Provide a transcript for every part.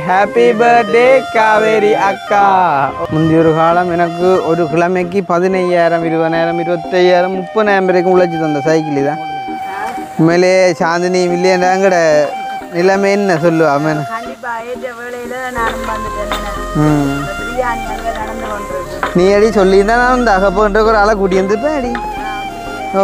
Happy birthday Kaveri அக்கா. முந்தைய ஒரு காலம் எனக்கு ஒரு கிழமைக்கு 15,000 20,000 25,000 30,000 வரைக்கும் உழைச்சி தந்த சைக்கிள் தான். உண்மையிலே சாந்தினி மில்லியன்டாங்கட நிலைமை என்ன சொல்லுவா மேன். நீ அடி சொல்லியிருந்தா நான் இந்த அகப்பன்ற ஒரு ஆளை கூட்டி வந்துருப்பேன் அடி. ஓ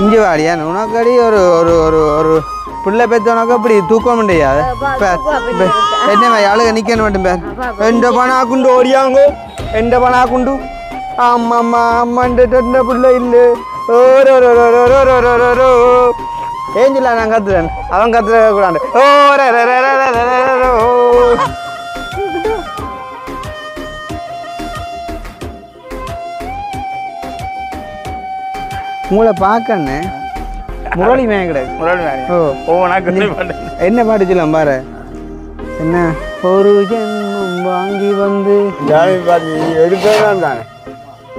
இங்கே வாடியா உனக்கு அடி ஒரு ஒரு ஒரு ஒரு பிள்ளை பெற்றவனக்கு அப்படி தூக்கம் முடியாது. என்ன ஆளுக நிற்கணும் மட்டும் பேர் எந்த பணாக்குண்டு ஓடியாங்கோ எந்த பணாக்குண்டு அம்மா அம்மா அம்மாண்ட பிள்ளை இல்லை ஏன் சொல்ல நான் கத்துறேன் அவன் கத்துற கூடாது. உங்களை பார்க்கண்ணே முரளி மேன் கிடையாது. முரளி மேன் என்ன பாட்டு சொல்லலாம் பாரு. என்ன ஒரு ஜென்மம் வாங்கி வந்து எடுத்தான் தானே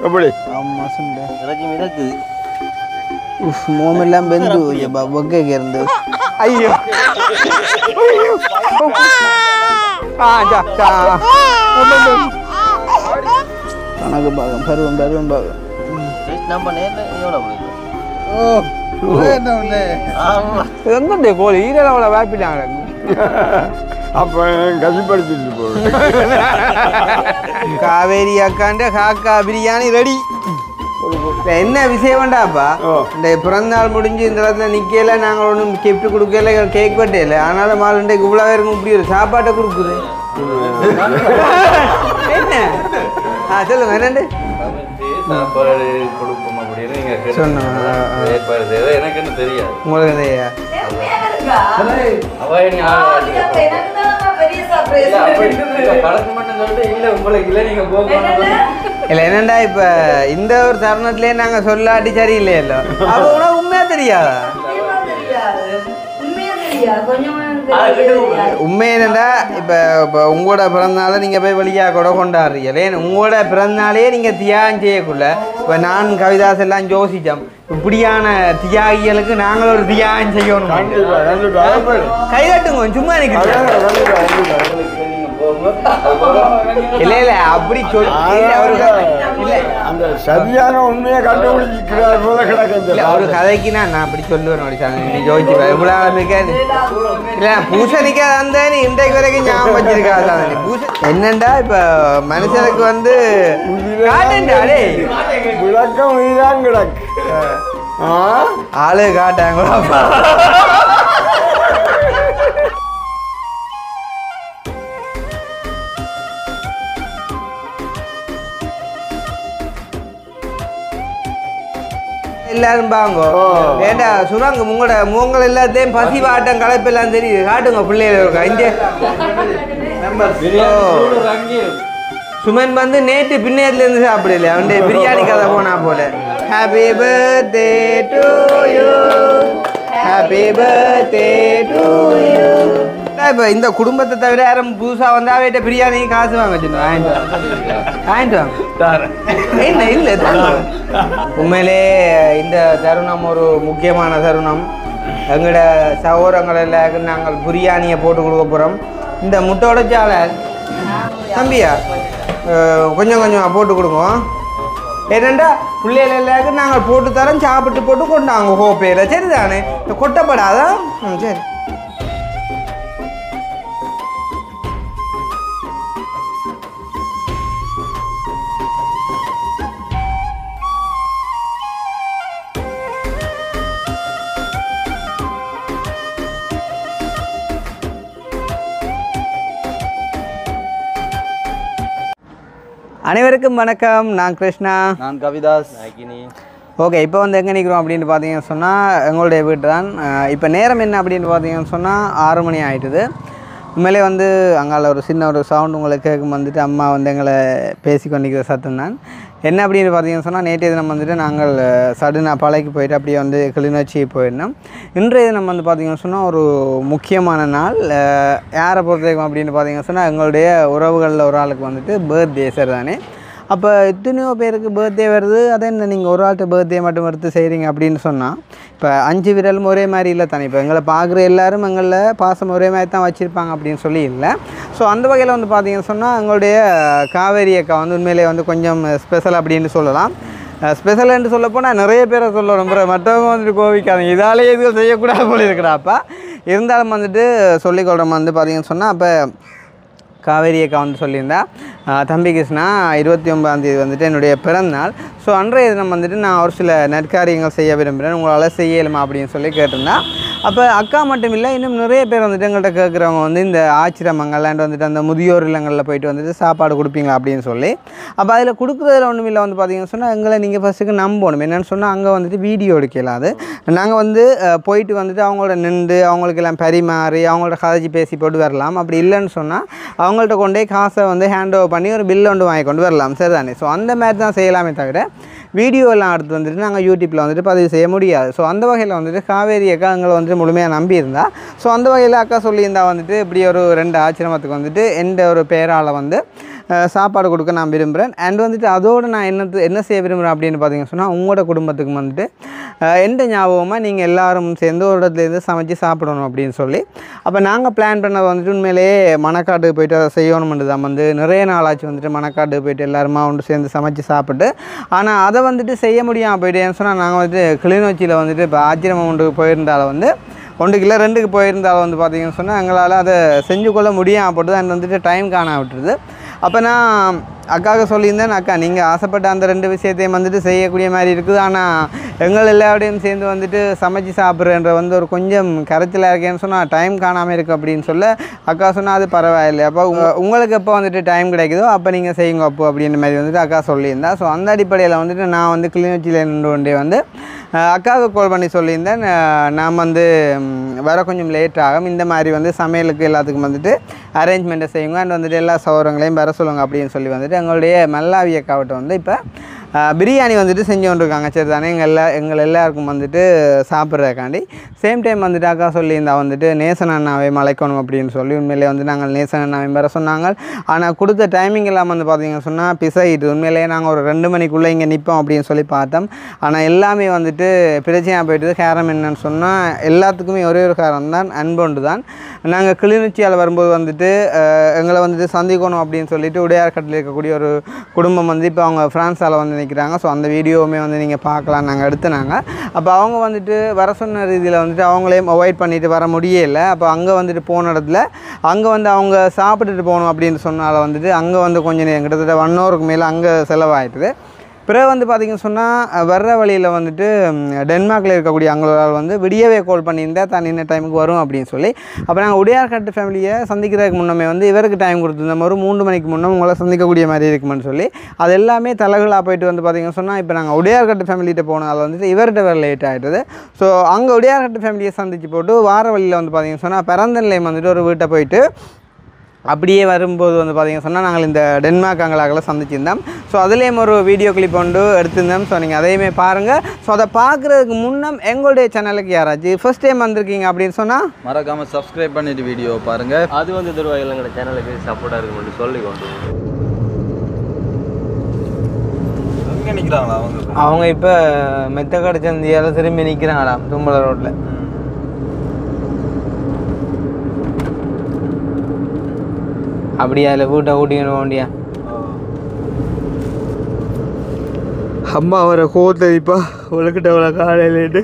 எப்படி ஆமா சொன்னேன். மோமெல்லாம் பெந்து பக்கே இருந்து ஐயோ கணக்கு பாகம் பருவம் பருவம் பாகம் எங்கே கோழி ஈரளவுல வாப்பிட்டாங்க. அப்போ கசிப்படுத்திட்டு போகுது. காவேரி அக்காண்ட காக்கா பிரியாணி ரெடி. என்ன விஷயம் வேண்டாப்பா, இந்த பிறந்தநாள் முடிஞ்சு இந்த இடத்துல நிற்கல, நாங்கள் ஒன்றும் கிஃப்ட் கொடுக்கல, கேக் வெட்டையில, ஆனாலும் மாலுண்டைக்கு இவ்வளோ இருக்கும் இப்படி ஒரு சாப்பாட்டை கொடுக்குது. என்ன சொல்லுங்க என்னண்டு எனக்கு என்ன தெரியாது உங்களுக்கு தெரியா. இல்ல என்னண்டா இப்ப இந்த ஒரு தருணத்திலே நாங்க சொல்லாட்டி சரியில்லையല്ലോ. அப்ப உனக்கு உண்மையா தெரியாதா? உண்மை என்னண்டா இப்ப உங்களோட பிறந்தநாளை நீங்க போய் வழியா கூட கொண்டாடுறீங்க. உங்களோட பிறந்தநாளே நீங்க தியாகம் செய்யக்குள்ள இப்ப நான் கவிதாஸ் எல்லாம் யோசிச்சோம் இப்படியான தியாகிகளுக்கு நாங்கள் ஒரு தியாகம் செய்யணும். கைதட்டுங்க சும்மா இல்ல இல்ல அப்படி அந்த சரியான உண்மையை கண்டுபிடிக்கிறார் போல கிடக்கு. ஒரு கதைக்கு நான் அப்படி சொல்லுவேன். நீ யோசிச்சு இல்ல பூசணிக்கா அந்த நீ இன்றைக்கு வரைக்கும் ஞாபகம் வச்சிருக்காது. என்னண்டா இப்ப மனுஷனுக்கு வந்து விளக்கம் இதுதான் கிடக்கு. ஆளு காட்டாங்களா எல்லாரும் பாங்கோ ஏண்டா சுரங்க உங்களோட மூங்கள் எல்லாத்தையும் பசி வாட்டம் கலப்பெல்லாம் தெரியுது. காட்டுங்க பிள்ளைகள் இங்கே சுமன் வந்து நேற்று பின்னேத்துல இருந்து சாப்பிடல அவனுடைய பிரியாணி கதை போனா போல. Happy birthday to you happy birthday to you. இப்போ இந்த குடும்பத்தை தவிர யாரும் புதுசா வந்து அவையிட்ட பிரியாணி காசு வாங்க வச்சுருந்தோம். வாங்கிட்டு வாங்க என்ன இல்லை. உண்மையிலே இந்த தருணம் ஒரு முக்கியமான தருணம். எங்களோட சகோதரங்களில் நாங்கள் பிரியாணியை போட்டு கொடுக்க போகிறோம். இந்த முட்டை உடைச்சால தம்பியா கொஞ்சம் கொஞ்சம் போட்டு கொடுங்க. ஏனெண்டா பிள்ளைகள் எல்லாருக்கும் நாங்கள் போட்டு தரோம், சாப்பிட்டு போட்டு கொண்டாங்க ஹோப்பேல. சரி தானே கொட்டப்படாதான். சரி அனைவருக்கும் வணக்கம். நான் கிருஷ்ணா. நான் கவிதாஸ். ஓகே, இப்போ வந்து எங்கே நிற்கிறோம் அப்படின்னு பார்த்தீங்கன்னு சொன்னால் எங்களுடைய வீட்டு தான். இப்போ நேரம் என்ன அப்படின்னு பார்த்தீங்கன்னு சொன்னால் 6 மணி ஆகிட்டுது. உண்மையிலே வந்து அங்கால ஒரு சின்ன ஒரு சவுண்ட் உங்களுக்கு கேட்கும். வந்துட்டு அம்மா வந்து எங்களை பேசி கொண்டிருக்கிற சத்தம் தான். என்ன அப்படின்னு பார்த்தீங்கன்னு சொன்னால் நேற்றைய தினம் வந்துட்டு நாங்கள் சடுனாக பழைக்கு போயிட்டு அப்படியே வந்து கிளிநொச்சி போயிருந்தோம். இன்றைய தினம் வந்து பார்த்திங்கன்னு சொன்னால் ஒரு முக்கியமான நாள். யாரை பொறுத்த வரைக்கும் அப்படின்னு பார்த்தீங்கன்னு சொன்னால் எங்களுடைய உறவுகளில் ஒரு ஆளுக்கு வந்துட்டு பர்த்டே சார் தானே. அப்போ எத்தனையோ பேருக்கு பர்த்டே வருது, அதை என்ன நீங்கள் ஒரு ஆள்கிட்ட பர்த்டே மட்டும் எடுத்து செய்கிறீங்க அப்படின்னு சொன்னால், இப்போ 5 விரலும் ஒரே மாதிரி இல்லை தானே. இப்போ எங்களை பார்க்குற எல்லோரும் எங்களில் பாசம் ஒரே மாதிரி தான் வச்சுருப்பாங்க அப்படின்னு சொல்லி இல்லை. ஸோ அந்த வகையில் வந்து பார்த்தீங்கன்னு சொன்னால் எங்களுடைய காவேரி அக்கா வந்து உண்மையிலே வந்து கொஞ்சம் ஸ்பெஷல் அப்படின்னு சொல்லலாம். ஸ்பெஷல் என்று சொல்லப்போனால் நிறைய பேரை சொல்லணும், மற்றவங்க வந்துட்டு கோவிக்காதீங்க, இதாலே எதுவும் செய்யக்கூடாது போல இருக்கிறாப்பா. இருந்தாலும் வந்துட்டு சொல்லிக்கொள்கிறோம் வந்து பார்த்தீங்கன்னு சொன்னால், அப்போ காவேரி அக்கா வந்து சொல்லியிருந்தா தம்பி கிருஷ்ணா 29ஆம் தேதி வந்துட்டு என்னுடைய பிறந்தநாள். ஸோ அன்றைய தினம் வந்துட்டு நான் ஒரு சில நற்காரியங்கள் செய்ய விரும்புகிறேன், உங்களால் செய்யலுமா அப்படின்னு சொல்லி கேட்டிருந்தேன். அப்போ அக்கா மட்டும் இல்லை, இன்னும் நிறைய பேர் வந்துட்டு எங்கள்கிட்ட கேட்குறவங்க வந்து இந்த ஆச்சிரமங்கள்லாண்டு வந்துட்டு அந்த முதியோர் இல்லங்களில் போயிட்டு வந்துட்டு சாப்பாடு கொடுப்பீங்களா அப்படின்னு சொல்லி. அப்போ அதில் கொடுக்குறதுல ஒன்றும் இல்லை வந்து பார்த்தீங்கன்னு சொன்னால், எங்களை நீங்கள் ஃபஸ்ட்டுக்கு நம்பணும். என்னென்னு சொன்னால் அங்கே வந்துட்டு வீடியோ எடுக்கலாது. நாங்கள் வந்து போயிட்டு வந்துட்டு அவங்களோட நின்று அவங்களுக்கெல்லாம் பரிமாறி அவங்களோட கதைச்சி பேசி போட்டு வரலாம். அப்படி இல்லைன்னு சொன்னால் அவங்கள்ட்ட கொண்டே காசை வந்து ஹேண்ட் ஓவர் பண்ணி ஒரு பில் ஒன்று வாங்கி கொண்டு வரலாம், சரிதானே. ஸோ அந்த மாதிரி தான் செய்யலாமே தவிர வீடியோ எல்லாம் எடுத்து வந்துட்டு நாங்கள் யூடியூப்பில் வந்துட்டு பதிவு செய்ய முடியாது. ஸோ அந்த வகையில் வந்துட்டு காவேரி அக்கா எங்களை வந்துட்டு முழுமையாக நம்பியிருந்தா. ஸோ அந்த வகையில் அக்கா சொல்லியிருந்தா வந்துட்டு இப்படி ஒரு 2 ஆச்சிரமத்துக்கு வந்துட்டு எந்த ஒரு பேரால் வந்து சாப்பாடு கொடுக்க நான் விரும்புகிறேன். அண்ட் வந்துட்டு அதோடு நான் என்ன செய்ய விரும்புகிறேன் அப்படின்னு பார்த்தீங்கன்னு சொன்னால், உங்களோட குடும்பத்துக்கு வந்துட்டு எந்த ஞாபகமாக நீங்கள் எல்லோரும் சேர்ந்து ஒரு இடத்துலேருந்து சமைச்சு சாப்பிடணும் அப்படின்னு சொல்லி. அப்போ நாங்கள் பிளான் பண்ணது வந்துட்டு உண்மையிலேயே மணக்காட்டுக்கு போய்ட்டு அதை செய்யணுமென்று தான். வந்து நிறைய நாளாச்சு வந்துட்டு மணக்காட்டுக்கு போய்ட்டு எல்லாருமா ஒன்று சேர்ந்து சமைச்சு சாப்பிட்டு. ஆனால் அதை வந்துட்டு செய்ய முடியாமல் போய்ட்டு ஏன்னு சொன்னால், நாங்கள் வந்துட்டு கிளிநொச்சியில் வந்துட்டு இப்போ ஆச்சிரமம் ஒன்றுக்கு போயிருந்தாலும் வந்து 1 இல்லை 2க்கு போயிருந்தாலும் வந்து பார்த்திங்கன்னு சொன்னால் எங்களால் அதை செஞ்சு கொள்ள முடியாமல் போட்டு தான் வந்துட்டு டைம் காண விட்டுருது. அப்போ நான் அக்காவுக்கு சொல்லியிருந்தேன், அக்கா நீங்கள் ஆசைப்பட்ட அந்த 2 விஷயத்தையும் வந்துட்டு செய்யக்கூடிய மாதிரி இருக்குது, ஆனால் எங்கள் எல்லாரோடையும் சேர்ந்து வந்துட்டு சமைச்சு சாப்பிட்றன்ற வந்து ஒரு கொஞ்சம் கரைச்சலாக இருக்கேன்னு சொன்னால் டைம் காணாமல் இருக்குது அப்படின்னு சொல்ல அக்கா சொன்னால் அது பரவாயில்லை, அப்போ உங்களுக்கு எப்போ வந்துட்டு டைம் கிடைக்குதோ அப்போ நீங்கள் செய்யுங்க அப்போ அப்படின்ற மாதிரி வந்துட்டு அக்கா சொல்லியிருந்தா. ஸோ அந்த அடிப்படையில் வந்துட்டு நான் வந்து கிளிநொச்சியில் நின்று கொண்டே வந்து அக்காவுக்கு கால் பண்ணி சொல்லியிருந்தேன், நான் வந்து வர கொஞ்சம் லேட் ஆகும், இந்த மாதிரி வந்து சமையலுக்கு எல்லாத்துக்கும் வந்துட்டு அரேஞ்ச்மெண்ட்டை செய்யுங்க அண்ட் வந்துட்டு எல்லா சௌகரங்களையும் வர சொல்லுங்க அப்படின்னு சொல்லி வந்துட்டு எங்களுடைய மல்லாவி அக்காவிட்ட வந்து இப்போ பிரியாணி வந்துட்டு செஞ்சு கொண்டிருக்காங்க, சரி தானே. எங்கள் எல்லாருக்கும் வந்துட்டு சாப்பிட்றதுக்காண்டி. சேம் டைம் வந்துட்டு அக்கா சொல்லியிருந்தா வந்துட்டு நேசன் அண்ணாவை மலைக்கணும் அப்படின்னு சொல்லி. உண்மையிலே வந்து நாங்கள் நேசன் அண்ணாவை வர சொன்னாங்க. ஆனால் கொடுத்த டைமிங் எல்லாம் வந்து பார்த்திங்கன்னு சொன்னால் பிசைட்டு உண்மையிலேயே நாங்கள் ஒரு 2 மணிக்குள்ளே இங்கே நிற்போம் அப்படின்னு சொல்லி பார்த்தோம். ஆனால் எல்லாமே வந்துட்டு பிரச்சனையாக போய்ட்டு. காரணம் என்னன்னு சொன்னால் எல்லாத்துக்குமே ஒரே ஒரு காரணம் தான், அன்பொண்டு தான். நாங்கள் கிளிநொச்சியால் வரும்போது வந்துட்டு எங்களை வந்துட்டு சந்திக்கணும் அப்படின்னு சொல்லிட்டு உடையார்கட்டில் இருக்கக்கூடிய ஒரு குடும்பம் வந்து இப்போ அவங்க ஃப்ரான்ஸால் வந்து நிற்கிறாங்க. ஸோ அந்த வீடியோவுமே வந்து நீங்கள் பார்க்கலாம், நாங்கள் எடுத்துனாங்க. அப்போ அவங்க வந்துட்டு வர சொன்ன ரீதியில் வந்துட்டு அவங்களையும் அவாய்ட் பண்ணிவிட்டு வர முடியலை. அப்போ அங்கே வந்துட்டு போன இடத்துல அங்கே வந்து அவங்க சாப்பிட்டுட்டு போகணும் அப்படின்னு சொன்னால் வந்துட்டு அங்கே வந்து கொஞ்சம் கிட்டத்தட்ட 1 ஹவருக்கு மேலே அங்கே செலவாயிட்டுது. பிறகு வந்து பார்த்திங்கன்னு சொன்னால் வர்ற வழியில் வந்துட்டு டென்மார்க்கில் இருக்கக்கூடிய அவங்களால் வந்து விடியவே கால் பண்ணியிருந்தால் தான் இன்ன டைமுக்கு வரும் அப்படின்னு சொல்லி. அப்போ நாங்கள் உடையார்கட்டு ஃபேமிலியை சந்திக்கிறதுக்கு முன்னமே வந்து இவருக்கு டைம் கொடுத்துருந்தோம், ஒரு 3 மணிக்கு முன்னே உங்களை சந்திக்கக்கூடிய மாதிரி இருக்குமென்னு சொல்லி. அது எல்லாமே தலைகளாக போய்ட்டு வந்து பார்த்திங்கன்னு சொன்னால் இப்போ நாங்கள் உடையார்கட்டு ஃபேமிலிகிட்ட போனால் வந்துட்டு இவர்கிட்ட வேறு லேட் ஆகிட்டுது. ஸோ அங்கே உடையார்கட்டு ஃபேமிலியை சந்தித்து போட்டு வார வழியில் வந்து பார்த்திங்கன்னு சொன்னால் பிறந்தநிலையம் வந்துட்டு ஒரு வீட்டை போயிட்டு அப்படியே வரும்போது வந்து பார்த்திங்கன்னு சொன்னால் நாங்கள் இந்த டென்மார்க் அங்கலாக்கெல்லாம் சந்திச்சிருந்தோம். ஸோ அதுலேயும் ஒரு வீடியோ கிளிப் ஒன்று எடுத்திருந்தோம். ஸோ நீங்கள் அதையுமே பாருங்கள். ஸோ அதை பார்க்குறதுக்கு முன்னம் எங்களுடைய சேனலுக்கு யாராச்சும் ஃபர்ஸ்ட் டைம் வந்திருக்கீங்க அப்படின்னு சொன்னால் மறக்காமல் சப்ஸ்கிரைப் பண்ணிவிட்டு வீடியோ பாருங்கள். அது வந்து திருவாயில் எங்களோட சேனலுக்கு சப்போர்ட்டாக இருக்குன்னு சொல்லிக்கொண்டு எங்கே நிற்கிறாங்களா அவங்க இப்போ மெத்தக்கடை சந்தியால் திரும்பி நிற்கிறாங்களாம் தும்பல ரோட்டில். அப்படியா இல்லை வீட்டை கூட்டிக்கணும் வேண்டியா? அம்மா அவரை கோத்தரிப்பா உலகிட்ட அவ்வளோ காலையிலேட்டு.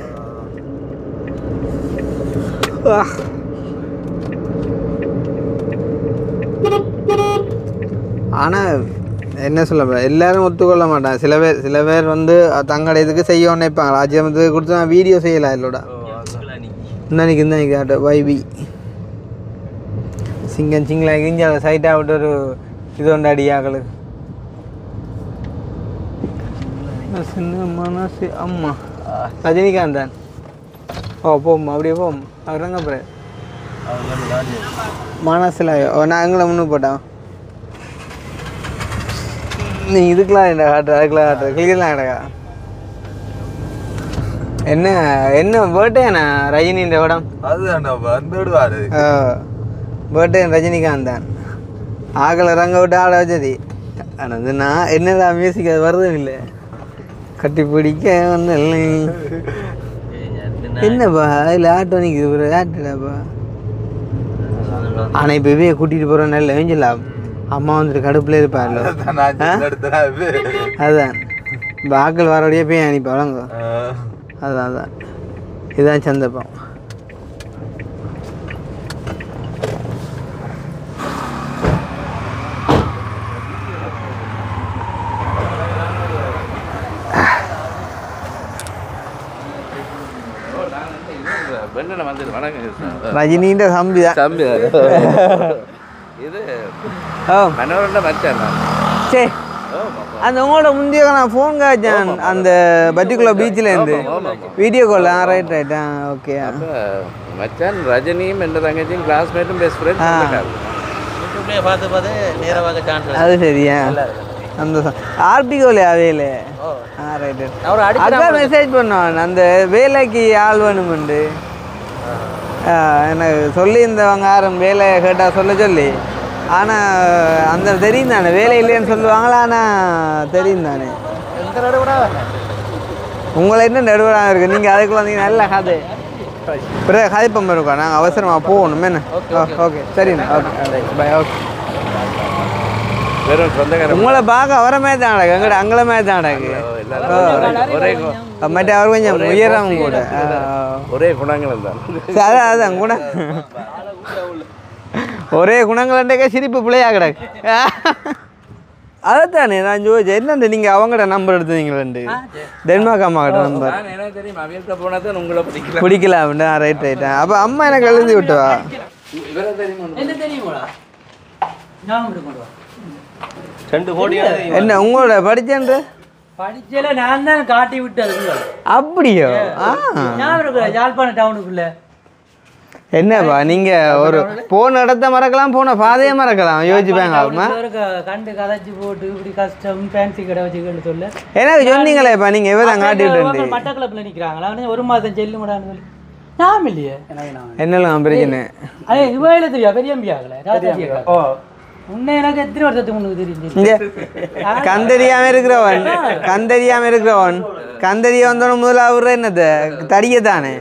ஆனால் என்ன சொல்ல எல்லாரும் ஒத்துக்கொள்ள மாட்டான். சில பேர் வந்து தங்களோட இதுக்கு செய்ய நினைப்பாங்க. ராஜ்யத்துக்கு கொடுத்து நான் வீடியோ செய்யலாம் இல்லோட இன்னைக்கு ஆட்ட வைவி சிங்களா கிஞ்சி அதை சைட்டாக விட்டு ஒரு இது ஒன்று அடியாக்களுக்கு சின்ன மனசு அம்மா ரஜினிகாந்த் தான். ஓ போம்மா அப்படியே போம் அவருங்க அப்புறம் மனசில் நான் எங்களை முன்னு போட்டேன். நீ இதுக்கெலாம் என்ன காட்டுற அதுக்கெலாம் காட்டுற கிளிக்கெல்லாம் கிடக்கா என்ன பர்த்டே என்ன ரஜினின்ற படம் அதுதான் பர்த்டே ரஜினிகாந்த் தான். ஆகலை ரங்க விட்டு ஆட வச்சது ஆனால் நான் என்னடா மியூசிக் அது வருதும் இல்லை கட்டி பிடிக்க வந்து என்னப்பா இல்லை ஆட்டோ நிற்குது ஒரு ஆட்டோடாப்பா ஆனால் இப்போ இவையை கூட்டிகிட்டு போகிறோம் நல்ல வேஞ்சலாம் அம்மா வந்துட்டு கடுப்புல இருப்பாள் அதுதான் இப்போ ஆக்கள் வரபடியே போய் அனுப்பி வழங்க அதான் இதுதான் சந்தர்ப்பம் ரஜினின்ற தம்பி தான் இது ஓ மனோரண்ட மச்சான் சே அந்த உங்களோட முந்தைய நான் ஃபோன் காய்ச்சேன் அந்த பர்டிகுலர் பீச்சிலேருந்து வீடியோ கால் ரைட் ஓகே மச்சான் ரஜினியும் என்ற தங்கச்சியும் கிளாஸ்மேட்டும் பெஸ்ட் ஃப்ரெண்ட் பார்த்து நேரமாக சான்ஸ் அது சரியா சந்தோஷம் ஆர்டிகோலே அவையிலே ரைட்டு அக்கா மெசேஜ் பண்ணுவான் அந்த வேலைக்கு ஆள் வேணுமெண்டு எனக்கு சொல்லியிருந்தவங்க யாரும் வேலையை கேட்டால் சொல்ல சொல்லி ஆனால் அந்த தெரியும் தானே வேலை இல்லைன்னு சொல்லுவாங்களா ஆனால் தெரியும் தானே உங்களை என்ன நடுவராக இருக்குது நீங்கள் அதுக்குள்ள வந்தீங்க நல்ல கதை பிறகு கதைப்பம் இருக்கோம் நாங்கள் அவசரமாக போகணும் என்ன ஓகே சரிண்ணா ஓகே பை ஓகே உங்களை பார்க்க அவரை மாதிரி தான் நடக்கு எங்கட அங்களை மாதிரி தான் நடக்கு மற்ற அவர் கொஞ்சம் உயரம் கூட ஒரே குணங்கள் தான் அதான் குணம் ஒரே குணங்கள்ன்றக்கே சிரிப்பு பிள்ளையா கிடக்கு அதைத்தானே நான் ஜோதிச்சேன் என்னண்டு நீங்கள் அவங்கள்ட நம்பர் எடுத்தீங்களேண்டு டென்மார்க் அம்மா கிட்ட நம்பர் பிடிக்கல அப்படின்னா ரைட் ரைட்டா அப்போ அம்மா எனக்கு எழுதி விட்டுவா என்ன உங்களோட படிச்சேன்ற படிச்சல நான் தான் காட்டி விட்டது அப்படியோ யாழ்ப்பாணம் டவுனுக்குள்ள என்னப்பா நீங்க ஒரு போன இடத்த மறக்கலாம் போன பாதையை மறக்கலாம் யோசிச்சுப்பாங்க கண்டு கதைச்சு போட்டு இப்படி கஷ்டம் ஃபேன்சி கடை வச்சுக்கன்னு சொல்ல எனக்கு சொன்னீங்களேப்பா நீங்க எவ்வளவு காட்டி விட்டு மட்டக்களப்பில் நிற்கிறாங்களா ஒரு மாதம் செல்லு முடான்னு சொல்லி நான் இல்லையே என்னெல்லாம் பிரச்சனை அதே இவையில தெரியா பெரியம்பி ஆகல உன்னை எனக்கு எத்தனை வருஷத்துக்கு முன்னுக்கு தெரிஞ்சு கந்தரியாம இருக்கிறவன் கந்தரிய வந்தோன்னு முதல்ல அவரு என்னது தடிய தானே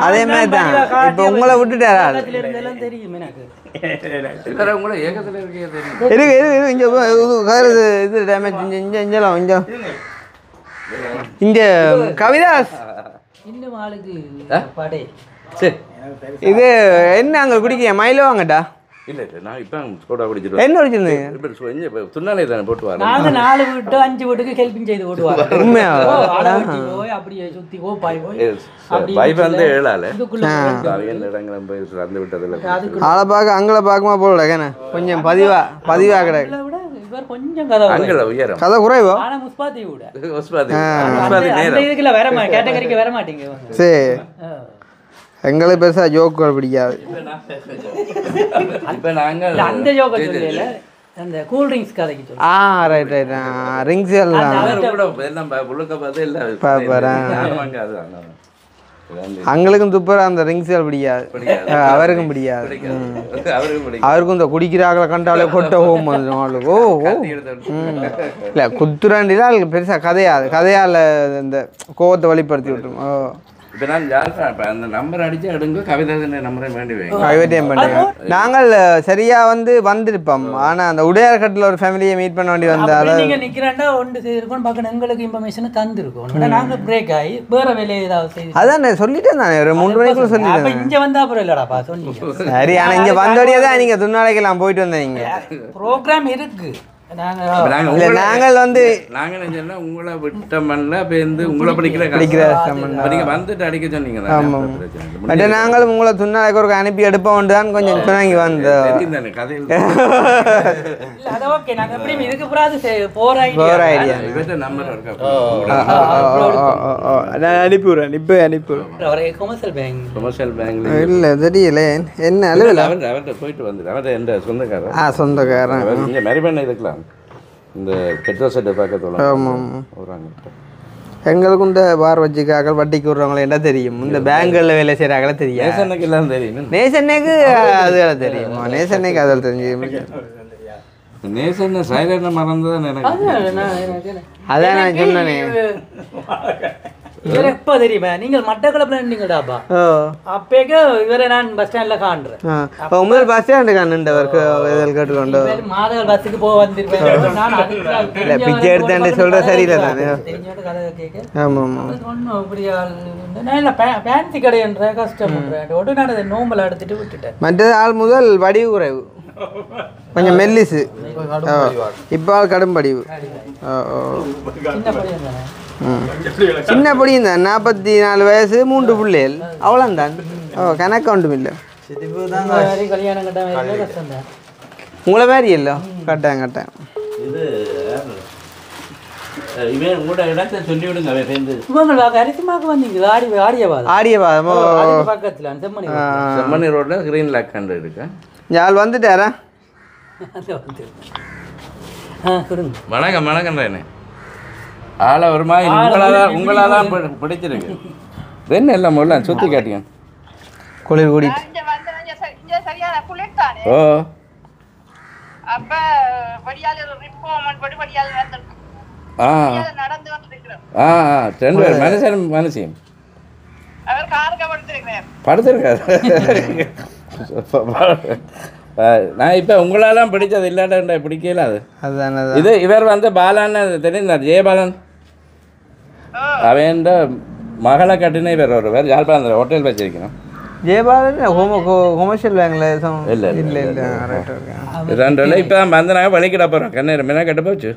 அதே மாதிரி தான் இப்ப உங்களை விட்டுட்டாரா தெரியும் எனக்கு இது டேமேஜ் இங்க கவிதாஸ் இன்னும் ஆளுக்கு பாடே இது என்ன அங்க குடிக்க மயிலோ வாங்கட்டா இல்ல நான் இப்போ சோடா குடிச்சிட்டு என்ன குடிச்சிருந்தீங்க துண்ணாலே தானே போட்டு வரேன் நாங்கள் 4 வீட்டு 5 வீட்டுக்கு ஹெல்பிங் செய்து ஓடுவாங்க உண்மையா போய் அப்படியே சுற்றி பாய் போய் வைஃப் வந்து ஏழால இடங்களும் போய் அந்த விட்டதில் ஆளை பார்க்க அங்களை பார்க்குமா போல கேன கொஞ்சம் பதிவா கிடக்கு கொஞ்சம் கதை உயரம் கதை குறைவோ ஆனால் முஸ்பாத்தி விட முஸ்பாத்தி இதுக்குள்ள வர கேட்டகரிக்கு வர மாட்டீங்க சரி எங்களுக்கு பெருசாக ஜோக்குகள் பிடிக்காது இப்போ நாங்கள் அந்த ஜோக்கை சொல்லல அந்த கூல் ட்ரிங்க்ஸ் கதைக்கு சொல்லு ரைட் ரிங்ஸ் எல்லாம் அங்களுக்கும் துப்புற அந்த ரிங்ஸ்கள் பிடிக்காது அவருக்கும் பிடிக்காது அவருக்கும் இந்த குடிக்கிறாங்கள கண்டாலே கொட்ட ஹோம் வந்துடும் அவளுக்கு ஓ இல்லை குத்துறாண்டிலாம் அவளுக்கு பெருசாக கதையால் இந்த கோவத்தை வெளிப்படுத்தி விட்டுரும் இப்போ நான் அந்த நம்பர் அடிச்சு எடுங்க கவிதை நம்பரை வேண்டி கவிதையும் பண்ணுங்க நாங்கள் சரியா வந்திருப்போம் ஆனா அந்த உடையார்கட்டில் ஒரு ஃபேமிலியை மீட் பண்ண வேண்டி வந்தால் நீங்க நிக்கிறேன்டா ஒன்று செய்திருக்கோம் பார்க்கணும் எங்களுக்கு இன்ஃபர்மேஷனை தந்திருக்கோம் நாங்கள் பிரேக் ஆகி வேற வேலையை ஏதாவது செய்து அதான் சொல்லிட்டேன் தானே ஒரு 3 மணிக்குள்ள சொல்லிட்டேன் இங்க வந்தா அப்புறம் இல்லடாப்பா சொன்னீங்க சரி ஆனா இங்க வந்தோடய தான் நீங்க துன்னாளைக்கெல்லாம் போயிட்டு வந்தீங்க ப்ரோக்ராம் இருக்கு நாங்கள் உங்களை விட்டமல்ல உங்களை வந்துட்டு அடிக்க சொன்னீங்க நாங்களும் உங்களை துன்னாளைக்கு ஒரு அனுப்பி எடுப்போம் தான் கொஞ்சம் துணங்கி வந்தோம் அனுப்பிவிடுறேன் இப்போ அனுப்பிவிடுறேன் இல்லை தெரியல என்ன அவர்கிட்ட போயிட்டு வந்து அவர் எந்த சொந்தக்காரன் சொந்தக்காரன் இங்கே மெரிபண்ண இருக்கலாம் இந்த பெட்ரோல் செட்டை பார்க்க எங்களுக்கும் இந்த பார் வச்சுக்காக வட்டிக்கு விடுறவங்கள என்ன தெரியும் இந்த பேங்குகளில் வேலை செய்கிறாங்கள தெரியும் எல்லாம் தெரியும் நேசன்னைக்கு அது தெரியும் நேசன்னைக்கு அதில் தெரிஞ்சு நேசன் சைலண்ட் மறந்துதான் எனக்கு அதான் நான் சொன்னேனே. இவரை எப்போ தெரியுமா நீங்கள் மட்டக்களப்பில் இருந்தீங்கடாப்பா அப்பேக்கு இவரை நான் பஸ் ஸ்டாண்டில் காண்றேன். முதல் பஸ் ஸ்டாண்டு கண்டுண்டவருக்கு இதில் கேட்டுக்கொண்டு மாதவல் பஸ்ஸுக்கு போக வந்திருப்பேன். பிச்சை எடுத்தாண்டு சொல்ற சரியில்லை தானே. தெரிஞ்சோட கதை கேட்க ஆமாம் ஆமாம். ஒன்றும் இப்படியா நான் இல்லை ஃபேன்சி கடைன்ற கஷ்டப்படுறேன். உடனே அதை நோம்பலை எடுத்துட்டு விட்டுட்டேன். மற்றது ஆள் முதல் வடிவு குறைவு, கொஞ்சம் மெல்லிசு. இப்போ ஆள் கடும் படிவு. சின்ன பையன் தானே. சின்ன படியும் தான், 44 வயசு, 3 பிள்ளைகள், அவ்வளோந்தான். கணக்கு ஒன்றும் இல்லை. கல்யாணம் கட்ட கஷ்டம் தான். உங்களை மாதிரி இல்லை கட்டேன் கட்டேன். இது இவன் கூட இடத்தை சொல்லி விடுங்க. அவன் சேர்ந்து இவங்களுக்கு அரிசிமாக்கு வந்தீங்களா? ஆடியவாதம் ஆடியவாதமோ பக்கத்தில் செம்மணி ரோட்டில் ஸ்க்ரீன் லாக் கண்டு இருக்கேன். யாழ் வந்துட்டாரா? வணக்கம் வணக்கம்ன்றேனே. ஆளை ஒரு மாதிரி உங்களால் தான் பிடிச்சிருக்கு. என்ன இல்லை முதல்ல சுற்றி காட்டிங்க. குளிர் கூடி ஓ ரெண்டு பேர் மனுஷன் மனுஷன் படுத்திருக்காரு. நான் இப்போ உங்களாலாம் பிடிச்சது இல்லாட்டா பிடிக்கல. அது அதுதானே. இது இவர் வந்து பாலான்னு தெரியுந்தார், ஜெயபாலன். அவன் மகளை கட்டின இவர் ஒருவர் யாழ்ப்பாணத்தில் ஹோட்டல் வச்சிருக்கணும். ஜெயபாலன் கொமர்ஷியல் பேங்க்ல இல்லை இல்லை இல்லை. ரெண்டு இப்போ தான் வந்தனாங்க வலிக்கிட போகிறோம். கண்ணீர் மீனா கட்ட போச்சு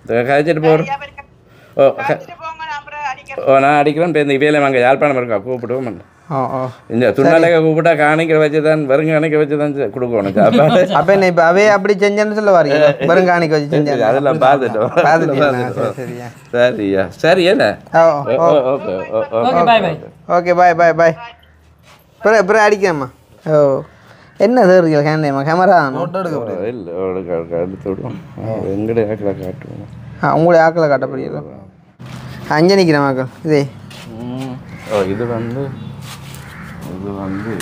கழிச்சிட்டு போகிறோம். நான் அடிக்கிறேன். இப்போ இந்த இவையில வாங்க யாழ்ப்பாணம் இருக்கா கூப்பிடுவோம். இந்த துண்ணாலைக்க கூப்பிட்டா காணிக்க வச்சு தான் வெறும் காணிக்க வச்சு தான் கொடுக்கணும். அப்போ என்ன இப்போ அவே அப்படி செஞ்சேன்னு சொல்ல வரீங்க? வெறும் காணிக்க வச்சு செஞ்சேன். அதெல்லாம் பார்த்துட்டோம். சரியா சரி என்ன ஓகே பாய் பாய் பாய். அப்புறம் அடிக்காமா? ஓ என்ன சார் கேமரா இல்லை எடுத்து விடுவோம். எங்கடைய ஆக்களை காட்டுவோம். உங்களுடைய ஆக்களை காட்டப்படுகிறது. அங்கே நிற்கிறேன் மக்கள். இதே இது வந்து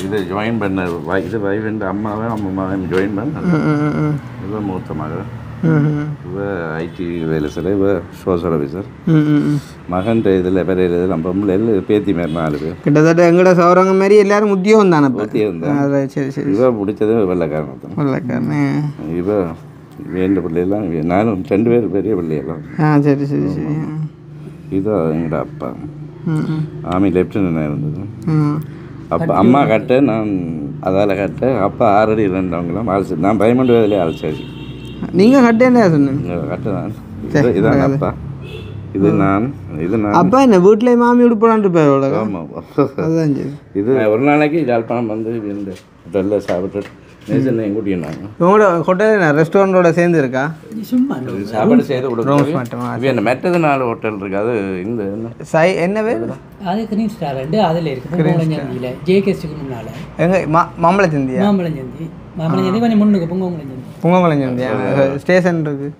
இதை ஜாயின் பண்ண இது வைஃப் அம்மாவே அம்மாவையும் ஜாயின் பண்ண. இவ மூத்த மகள். இவ ஐடி வேலை செய்ய. இவ சோஷியல் ஆஃபீஸர். மகன் இதில் பெரிய இதில் நம்ம பேத்தி மாரி 4 பேர். கிட்டத்தட்ட எங்கட சௌரங்க மாதிரி எல்லாரும் உத்தியோகம் தானே. உத்தியோகம் தான். சரி சரி. இவ பிடிச்சது வெள்ளைக்காரன் தான். வெள்ளைக்காரன். இவ வேண்ட பிள்ளையெல்லாம் நானும் 2 பேர் பெரிய பிள்ளையெல்லாம். சரி சரி சரி. இதுதான் எங்கட அப்பா. ஆர்மி லெப்டினன்ட் இருந்தது. அப்போ அம்மா கட்ட நான் அதால் கட்ட. அப்பா 6 அடி 2 அவங்களாம் அழைச்சி. நான் 12 வயதுலேயே அழைச்சாச்சு. நீங்கள் கட்ட என்ன சொன்னீங்க? கட்ட தான். இதான் அப்பா. இது நான் அப்பா என்ன வீட்டில் மாமி உடுப்பலான் இருப்பேன். ஆமாம் அதுதான் சரி. இது ஒரு நாளைக்கு யாழ்ப்பாணம் வந்து ஹோட்டலில் சாப்பிட்டு நேசன் கூட்டினாங்க. உங்களோட ஹோட்டல் ரெஸ்டாரண்டோட சேர்ந்து இருக்கா? சும்மா சாப்பாடு செய்து கொடுக்குறோம். என்ன மெட்டது 4 ஹோட்டல் இருக்குது. அது இந்த என்ன பேர்? அது கிரீன் ஸ்டார் அதில் இருக்குது. ஜேகேஸ்க்கு முன்னால் எங்கே மாம்பழச்சந்தி. மாம்பழச்சந்தி கொஞ்சம் முன்னுக்கு பொங்கங்குளஞ்சந்தி ஸ்டேஷன் இருக்குது.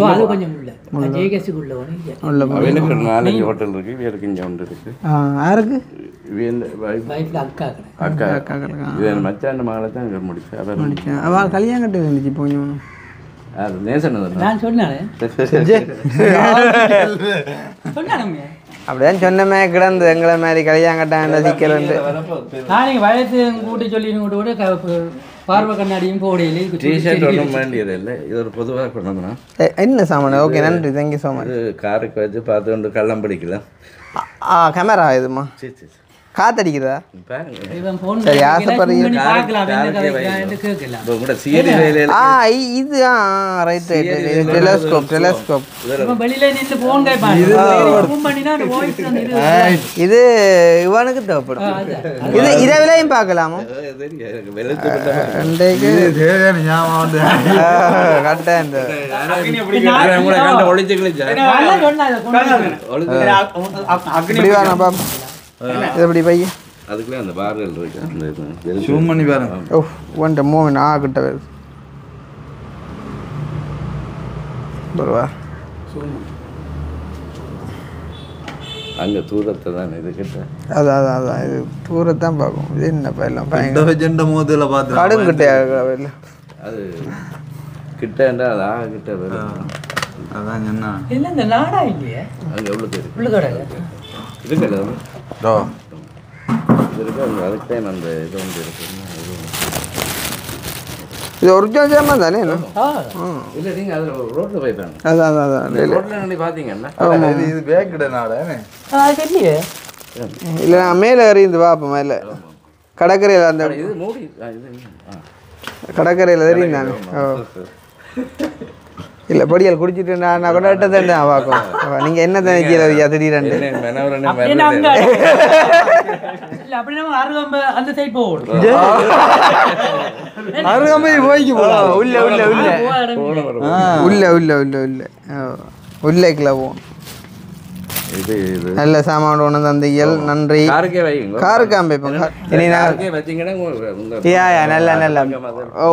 அது கொஞ்சம் உள்ள ஜேகேஸ்க்குள்ள அவனுக்கு 4 ஹோட்டல் இருக்குது. இவருக்கு இங்கே ஒன்று இருக்குது. யாருக்கு? அக்கா இது மச்சாண்ட மகளை தான் இங்கே முடிச்சு. அவள் கல்யாணம் கட்டு இருந்துச்சு. கொஞ்சம் நேசன் நான் சொன்னேன். அப்படிதான் சொன்னமே கிடந்து எங்களை மாதிரி கல்யாணம் கட்டாங்க சிக்கல். நாளைக்கு வயசு கூட்டி சொல்லி கூட பார்வை கண்ணாடியும் போடையில டிஷர்ட் ஒன்றும் வேண்டியது இல்லை. இது ஒரு பொதுவாக கொண்டு வந்தோம். என்ன சாமான்? ஓகே நன்றி, தேங்க்யூ ஸோ மச். காருக்கு வச்சு பார்த்து கொண்டு கள்ளம் பிடிக்கலாம். கேமரா இதுமா காத்தடிக்குதா? சரி ஆசைப்படுறீங்க. இது ரைட் ரைட் டெலஸ்கோப். இது இவனுக்கு தேவைப்படும். இது இதை விலையும் பார்க்கலாமா? கட்டேன் எப்படி பையன் அதுக்குள்ளே அந்த பார்கள் இருக்கு. ஜூம் பண்ணி பாருங்க. ஓ ஒன்றை மூவ் கிட்ட வருது. பரவா அங்கே தூரத்தை தான் இது கிட்ட. அதான் இது தூரத்தான் பார்க்கும். இது என்னப்பா எல்லாம் மோதில் பார்த்து கடுங்கிட்டே இல்லை. அது கிட்டேண்டா அதான் கிட்ட அதான் என்ன இல்ல இந்த நாடா இல்லையே அங்கே எவ்வளோ பேர் உள்ளுக்கடை இருக்குல்ல ஓ இது இருக்கு அந்த அதுக்கு டைம் அந்த இது வந்து இருக்கு இது ஒரிஜினல் ஜாமான் தானே இல்லை நீங்கள் அதில் ரோட்டில் போய்ப்பாங்க அதான் அதான் அதான் ரோட்டில் நின்று பார்த்தீங்கன்னா இது பேக் கிடனால அது இல்லையே இல்லை நான் மேலே எறிந்து பார்ப்போம் மேலே கடற்கரையில் அந்த இது மூடி இது கடற்கரையில் எறிந்தானே ஓ இல்லை பொடியால் குடிச்சிட்டு நான் கூட தான் பார்க்கும் நீங்கள் என்ன தான் கீழே திடீரெண்டு அப்படின்னா அங்க இல்ல அப்படின்னா அருகம்ப அந்த சைடு போவோம் அருகாமை போய்க்கு போகலாம் உள்ள உள்ள உள்ள உள்ள உள்ள உள்ள உள்ள உள்ளேக்குள்ள போவோம் இது இது நல்ல சாமான் ஒன்று தந்தைகள் நன்றி காருக்கே வைங்க காருக்காம வைப்போங்க இனி நான் காருக்கே வச்சிங்கன்னா யா நல்ல நல்ல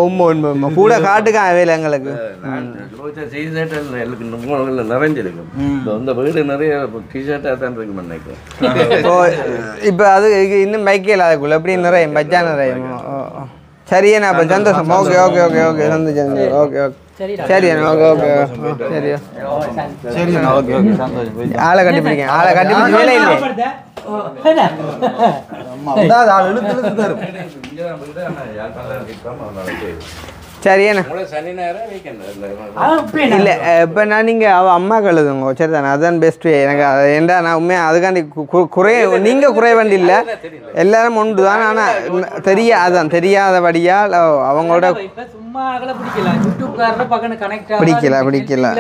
உண்மை உண்மை உண்மை கூட காட்டுக்கான் வேலை எங்களுக்கு நிறைஞ்சிருக்கும் இந்த வீடு நிறைய டிஷர்ட்டாக தான் இருக்கு நினைக்கிறேன் ஸோ இப்போ அது இன்னும் வைக்கல அதுக்குள்ள எப்படி நிறைய பச்சா நிறைய சரியா அப்போ சந்தோஷம் ஓகே ஓகே ஓகே ஓகே சந்தோஷம் ஓகே ஓகே சரியா ஓகே ஓகே சரியா சரி ஓகே ஓகே சந்தோஷம் ஆளை கட்டி பிடிக்க ஆளை கட்டி பிடிக்க வேலை இல்லை ஆள் இழுத்து இழுத்து தரும் சரியாண்ணா சனி நேரம் வீக்கெண்ட் இல்லை இப்போ நான் நீங்கள் அவள் அம்மா கழுதுங்க சரி தானே அதுதான் பெஸ்ட்டு எனக்கு அது ஏன்டா நான் உண்மையாக அதுக்காண்டி குறைய நீங்கள் குறைய வேண்டி இல்லை எல்லாரும் ஒன்று தான் ஆனால் அதான் தெரியாதபடியால் அவங்களோட சும்மா அகல பிடிக்கல யூடியூப்காரர பக்கன கனெக்ட் பிடிக்கல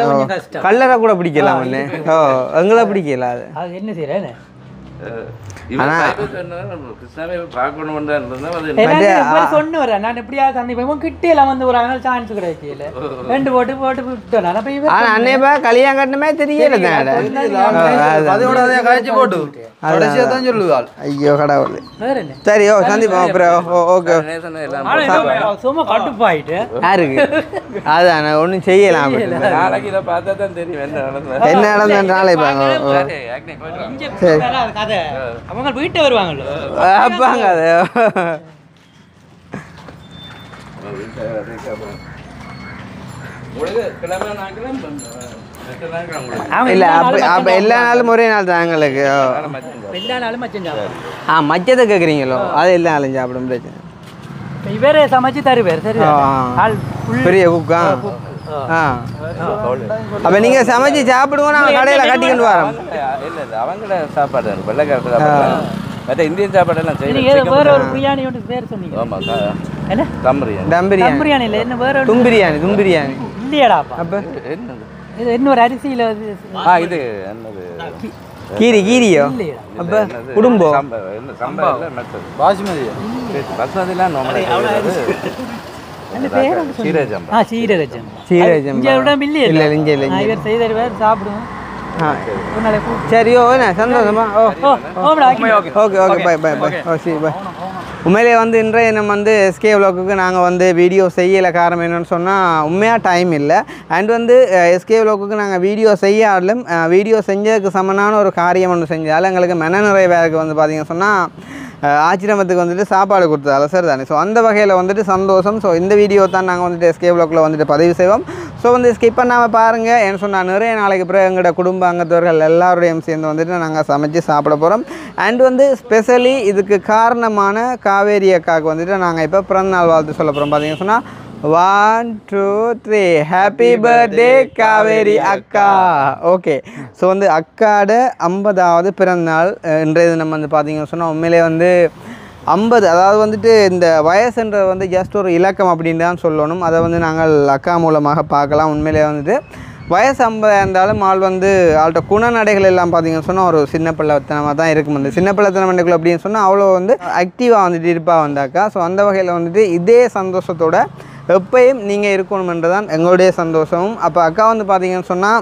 கல்லரை கூட பிடிக்கலாம் ஒன்று ஓ எங்களை பிடிக்கல அது அது என்ன செய்யறேன் சொன்ன வரேன் நான் எப்படியா சந்திப்பேன் கிட்டேலாம் வந்து ஒரு அனல் சான்ஸ் கிடைக்கல ரெண்டு போட்டு போட்டு விட்டோம் ஆனால் அன்னையப்பா கல்யாணம் கட்டணுமே தெரியல அதோட அதை கழிச்சு போட்டு கடைசியாக தான் சொல்லுவாள் ஐயோ கடவுள் வேற என்ன சரி ஓ சந்திப்போம் அப்புறம் ஓகே சும்மா கட்டுப்பாயிட்டு யாருக்கு அதான் ஒன்றும் செய்யலாம் நாளைக்கு இதை பார்த்தா தான் தெரியும் என்ன நடந்த நாளை சரி கதை அவங்க வீட்டை வருவாங்கல்ல அப்பாங்க அது இல்லை அப்போ எல்லா நாளும் ஒரே நாள் தான் எங்களுக்கு எல்லா நாளும் மச்சம் சாப்பிடும் மச்சத்தை கேட்குறீங்களோ அது எல்லா நாளும் சாப்பிடும் பிரச்சனை இவரே சமைச்சு தருவார் சரி பெரிய குக்கா அப்போ நீங்கள் சமைச்சு சாப்பிடுவோம் நாங்கள் கடையில் கட்டிக்கிட்டு வரோம் இல்லை அவங்கள சாப்பாடு வெள்ளைக்காரத்து சாப்பாடு மற்ற இந்தியன் சாப்பாடெல்லாம் செய்யணும் வேற ஒரு பிரியாணி ஒன்று பேர் சொன்னீங்க ஆமாம் என்ன தம் பிரியாணி தம் பிரியாணி பிரியாணி இல்லை என்ன வேற தும் பிரியாணி இல்லையாடாப்பா அப்போ என்னது இது இன்னொரு அரிசியில் இது என்னது கீரியோ அப்போ குடும்பம் பாசுமதியா பசுமதிலாம் இவர் செய்தருவார் சாப்பிடுவோம் சரி ஓ என்ன சந்தோஷமா okay okay bye bye bye ஓ சரி பை உண்மையிலே வந்து இன்றைய நம்ம வந்து எஸ்கே விலாக்குக்கு நாங்கள் வந்து வீடியோ செய்யலை காரணம் என்னென்னு சொன்னால் உண்மையாக டைம் இல்லை அண்ட் வந்து எஸ்கே விலாக்குக்கு நாங்கள் வீடியோ செய்யாலும் வீடியோ செஞ்சதுக்கு சமனான ஒரு காரியம் ஒன்று செஞ்சாலும் எங்களுக்கு மன நிறைவாக வந்து பார்த்திங்கன்னு சொன்னால் ஆச்சிரமத்துக்கு வந்துட்டு சாப்பாடு கொடுத்ததால சார் தானே ஸோ அந்த வகையில் வந்துட்டு சந்தோஷம் ஸோ இந்த வீடியோ தான் நாங்கள் வந்துட்டு எஸ்கே விலாக்கில் வந்துட்டு பதிவு செய்வோம் ஸோ வந்து ஸ்கிப் பண்ணாமல் பாருங்கள் ஏன்னு சொன்னால் நிறைய நாளைக்கு பிறகு எங்களோட குடும்ப அங்கத்தவர்கள் எல்லாரோடையும் சேர்ந்து வந்துட்டு நாங்கள் சமைச்சு சாப்பிட போகிறோம் அண்ட் வந்து ஸ்பெஷலி இதுக்கு காரணமான காவேரி அக்காவுக்கு வந்துட்டு நாங்கள் இப்போ பிறந்தநாள் வாழ்த்து சொல்ல போகிறோம் பார்த்தீங்கன்னு சொன்னால் 1 2 3 ஹாப்பி பர்த்டே காவேரி அக்கா ஓகே ஸோ வந்து அக்காட 50வது பிறந்தநாள் இன்றைய நம்ம வந்து பார்த்தீங்கன்னு சொன்னால் உண்மையிலே வந்து 50 அதாவது வந்துட்டு இந்த வயசுன்றது வந்து ஜஸ்ட் ஒரு இலக்கம் அப்படின்னு தான் சொல்லணும் அதை வந்து நாங்கள் அக்கா மூலமாக பார்க்கலாம் உண்மையிலே வந்துட்டு வயசு 50 இருந்தாலும் ஆள் வந்து ஆள்கிட்ட குணநடைகள் எல்லாம் பார்த்தீங்கன்னு சொன்னால் ஒரு சின்ன பிள்ளைத்தனமாக தான் இருக்கும் வந்து சின்ன பிள்ளைத்தனமண்டைக்குள்ள அப்படின்னு சொன்னால் அவ்வளோ வந்து ஆக்டிவாக வந்துட்டு இருப்பாக வந்தாக்கா ஸோ அந்த வகையில் வந்துட்டு இதே சந்தோஷத்தோட எப்பயும் நீங்கள் இருக்கணுமென்று தான் எங்களுடைய சந்தோஷமும் அப்போ அக்கா வந்து பார்த்தீங்கன்னு சொன்னால்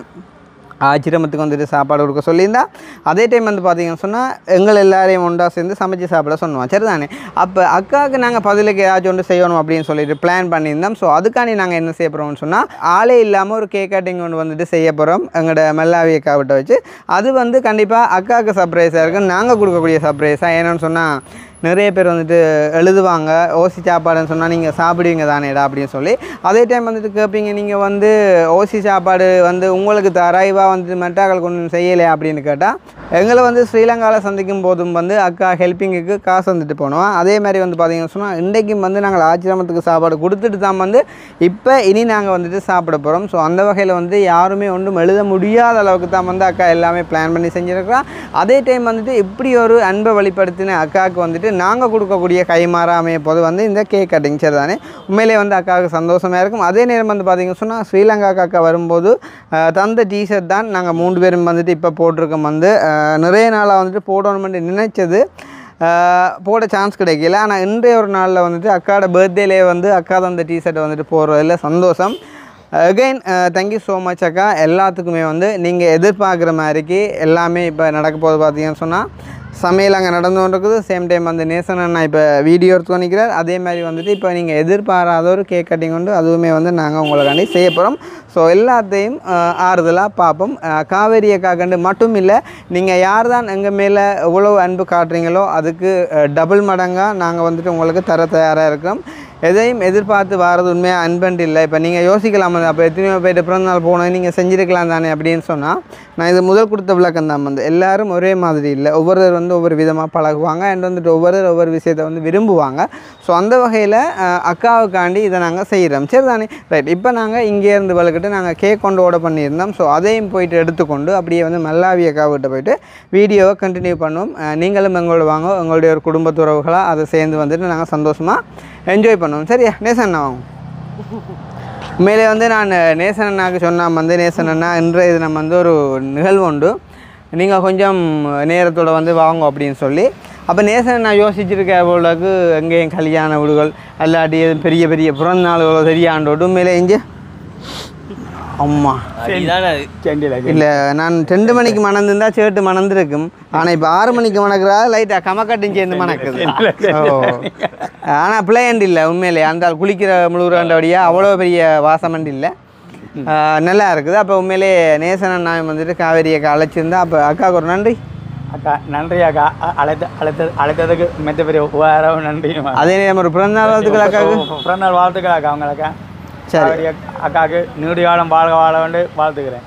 ஆச்சிரமத்துக்கு வந்துட்டு சாப்பாடு கொடுக்க சொல்லியிருந்தா. அதே டைம் வந்து பார்த்தீங்கன்னு சொன்னால் எங்கள் எல்லாரையும் ஒன்றா சேர்ந்து சமைச்சு சாப்பிட சொன்னோம். சரிதானே? அப்போ அக்காவுக்கு நாங்கள் பதிலுக்கு ஏதாச்சும் ஒன்று செய்யணும் அப்படின்னு சொல்லிட்டு பிளான் பண்ணியிருந்தோம். ஸோ அதுக்காண்டி நாங்கள் என்ன செய்ய போகிறோம்னு சொன்னால் ஆளே இல்லாமல் ஒரு கேக் கட்டிங் ஒன்று வந்துட்டு செய்ய போகிறோம் எங்களோட மெல்லாவி அக்காவிட்ட வச்சு. அது வந்து கண்டிப்பாக அக்காவுக்கு சர்ப்ரைஸாக இருக்கும், நாங்கள் கொடுக்கக்கூடிய சர்ப்ரைஸாக. ஏன்னு சொன்னால் நிறைய பேர் வந்துட்டு எழுதுவாங்க ஓசி சாப்பாடுன்னு சொன்னால் நீங்கள் சாப்பிடுவீங்க தானேடா அப்படின்னு சொல்லி. அதே டைம் வந்துட்டு கேட்பீங்க நீங்கள் வந்து ஓசி சாப்பாடு வந்து உங்களுக்கு தரைவாக வந்துட்டு மெட்டாக்களுக்கு ஒன்றும் செய்யலை அப்படின்னு கேட்டால் எங்களை வந்து ஸ்ரீலங்காவில் சந்திக்கும் போதும் வந்து அக்கா ஹெல்ப்பிங்குக்கு காசு வந்துட்டு போனோம். அதே மாதிரி வந்து பார்த்தீங்கன்னு சொன்னால் இன்றைக்கும் வந்து நாங்கள் ஆச்சிரமத்துக்கு சாப்பாடு கொடுத்துட்டு தான் வந்து இப்போ இனி நாங்கள் வந்துட்டு சாப்பிட போகிறோம். ஸோ அந்த வகையில் வந்து யாருமே ஒன்றும் எழுத முடியாத அளவுக்கு தான் வந்து அக்கா எல்லாமே பிளான் பண்ணி செஞ்சுருக்கிறோம். அதே டைம் வந்துட்டு இப்படி ஒரு அன்பை வெளிப்படுத்தின அக்காவுக்கு வந்துட்டு நாங்கள் கொடுக்கக்கூடிய கைமாறாமைய போது வந்து இந்த கேக் கட்டிங். சரி தானே? உண்மையிலே வந்து அக்காவுக்கு சந்தோஷமாக இருக்கும். அதே நேரம் வந்து பார்த்திங்கன்னு சொன்னால் ஸ்ரீலங்கா அக்கா வரும்போது தந்த டிஷர்ட் தான் நாங்கள் 3 பேரும் வந்துட்டு இப்போ போட்டிருக்கோம். வந்து நிறைய நாளாக வந்துட்டு போடணுமென்று நினைச்சது, போட சான்ஸ் கிடைக்கல. ஆனால் இன்றைய ஒரு நாளில் வந்துட்டு அக்காவோட பர்த்டேலே வந்து அக்கா தந்த டிஷர்ட்டை வந்துட்டு போடுறதில்ல சந்தோஷம். அகெயின் தேங்க்யூ ஸோ மச் அக்கா. எல்லாத்துக்குமே வந்து நீங்கள் எதிர்பார்க்குற மாதிரிக்கு எல்லாமே இப்போ நடக்க போது பார்த்தீங்கன்னு சொன்னால் சமையல் அங்கே நடந்து கொண்டிருக்குது. சேம் டைம் வந்து நேசன் அண்ணா இப்போ வீடியோ எடுத்து நிற்கிறார். அதே மாதிரி வந்துட்டு இப்போ நீங்கள் எதிர்பாராத ஒரு கேக் கட்டிங் கொண்டு அதுவுமே வந்து நாங்கள் உங்களுக்காண்டி செய்ய போகிறோம். ஸோ எல்லாத்தையும் ஆறுதலாக பார்ப்போம். காவேரி அக்கா கண்டு மட்டும் இல்லை, நீங்கள் யார் தான் எங்கள் மேலே எவ்வளோ அன்பு காட்டுறீங்களோ அதுக்கு டபுள் மடங்காக நாங்கள் வந்துட்டு உங்களுக்கு தர தயாராக இருக்கிறோம். எதையும் எதிர்பார்த்து வாரது உண்மையாக அன்பண்டு இல்லை. இப்போ நீங்கள் யோசிக்கலாம் அப்போ எத்தனையோ போய்ட்டு பிறந்த நாள் போனோம் நீங்கள் செஞ்சுருக்கலாம் தானே அப்படின்னு சொன்னால் நான் இது முதல் கொடுத்த விளக்கம் தான். வந்து எல்லோரும் ஒரே மாதிரி இல்லை, ஒவ்வொருத்தர் வந்து ஒவ்வொரு விதமாக பழகுவாங்க அண்ட் வந்துட்டு ஒவ்வொரு விஷயத்தை வந்து விரும்புவாங்க. ஸோ அந்த வகையில் அக்காவுக்காண்டி இதை நாங்கள் செய்கிறோம். சரி தானே? ரைட். இப்போ நாங்கள் இங்கேருந்து வளர்க்கிட்டு நாங்கள் கேக் கொண்டு ஓட பண்ணியிருந்தோம். ஸோ அதையும் போயிட்டு எடுத்துக்கொண்டு அப்படியே வந்து மல்லாவி அக்காவிட்ட போய்ட்டு வீடியோவை கண்டினியூ பண்ணுவோம். நீங்களும் எங்களோட வாங்க, உங்களுடைய ஒரு குடும்பத்துறவுகளாக அதை சேர்ந்து வந்துட்டு நாங்கள் சந்தோஷமாக என்ஜாய் பண்ணுவோம். சரியா? நேசன் அண்ணா வாங்க. உண்மையிலே வந்து நான் நேசன் அண்ணாவுக்கு சொன்னால் வந்து நேசன் அண்ணா இன்றைய தினம் வந்து ஒரு நிகழ்வு உண்டு, நீங்கள் கொஞ்சம் நேரத்தோடு வந்து வாங்க அப்படின்னு சொல்லி. அப்போ நேசன் அண்ணா யோசிச்சுருக்க போலக்கு எங்கேயும் கல்யாண வீடுகள் அல்லாட்டி பெரிய பெரிய பிறந்த நாளுகளோ சரியாண்டோட்டு உண்மையிலே இங்கே அம்மா இல்லை நான் 2 மணிக்கு மணந்துருந்தா சேட்டு மணந்துருக்கும். ஆனால் இப்போ 6 மணிக்கு மணக்கிறா லைட்டாக கமக்கட்டும் சேர்ந்து மணக்குது. ஓ ஆனால் பிள்ளையண்டு இல்லை உண்மையிலே அந்த குளிக்கிற முழுகிறண்டபடியாக அவ்வளோ பெரிய வாசமண்டு இல்லை, நல்லா இருக்குது. அப்போ உண்மையிலே நேசன் அண்ணா வந்துட்டு காவேரி அக்கா அழைச்சிருந்தா. அப்போ அக்காவுக்கு ஒரு நன்றி. அக்கா நன்றி அக்கா, அழைத்ததுக்கு மெத்த பெரிய உபகாரம் நன்றி. அதே நேரம் ஒரு பிறந்தநாள் வாழ்த்துக்கள் அக்காவுக்கு. பிறந்தநாள் வாழ்த்துக்கள் அக்கா உங்களுக்கு. சரி அக்காவுக்கு நீடு காலம் வாழ வேண்டு வாழ்த்துக்கிறேன்.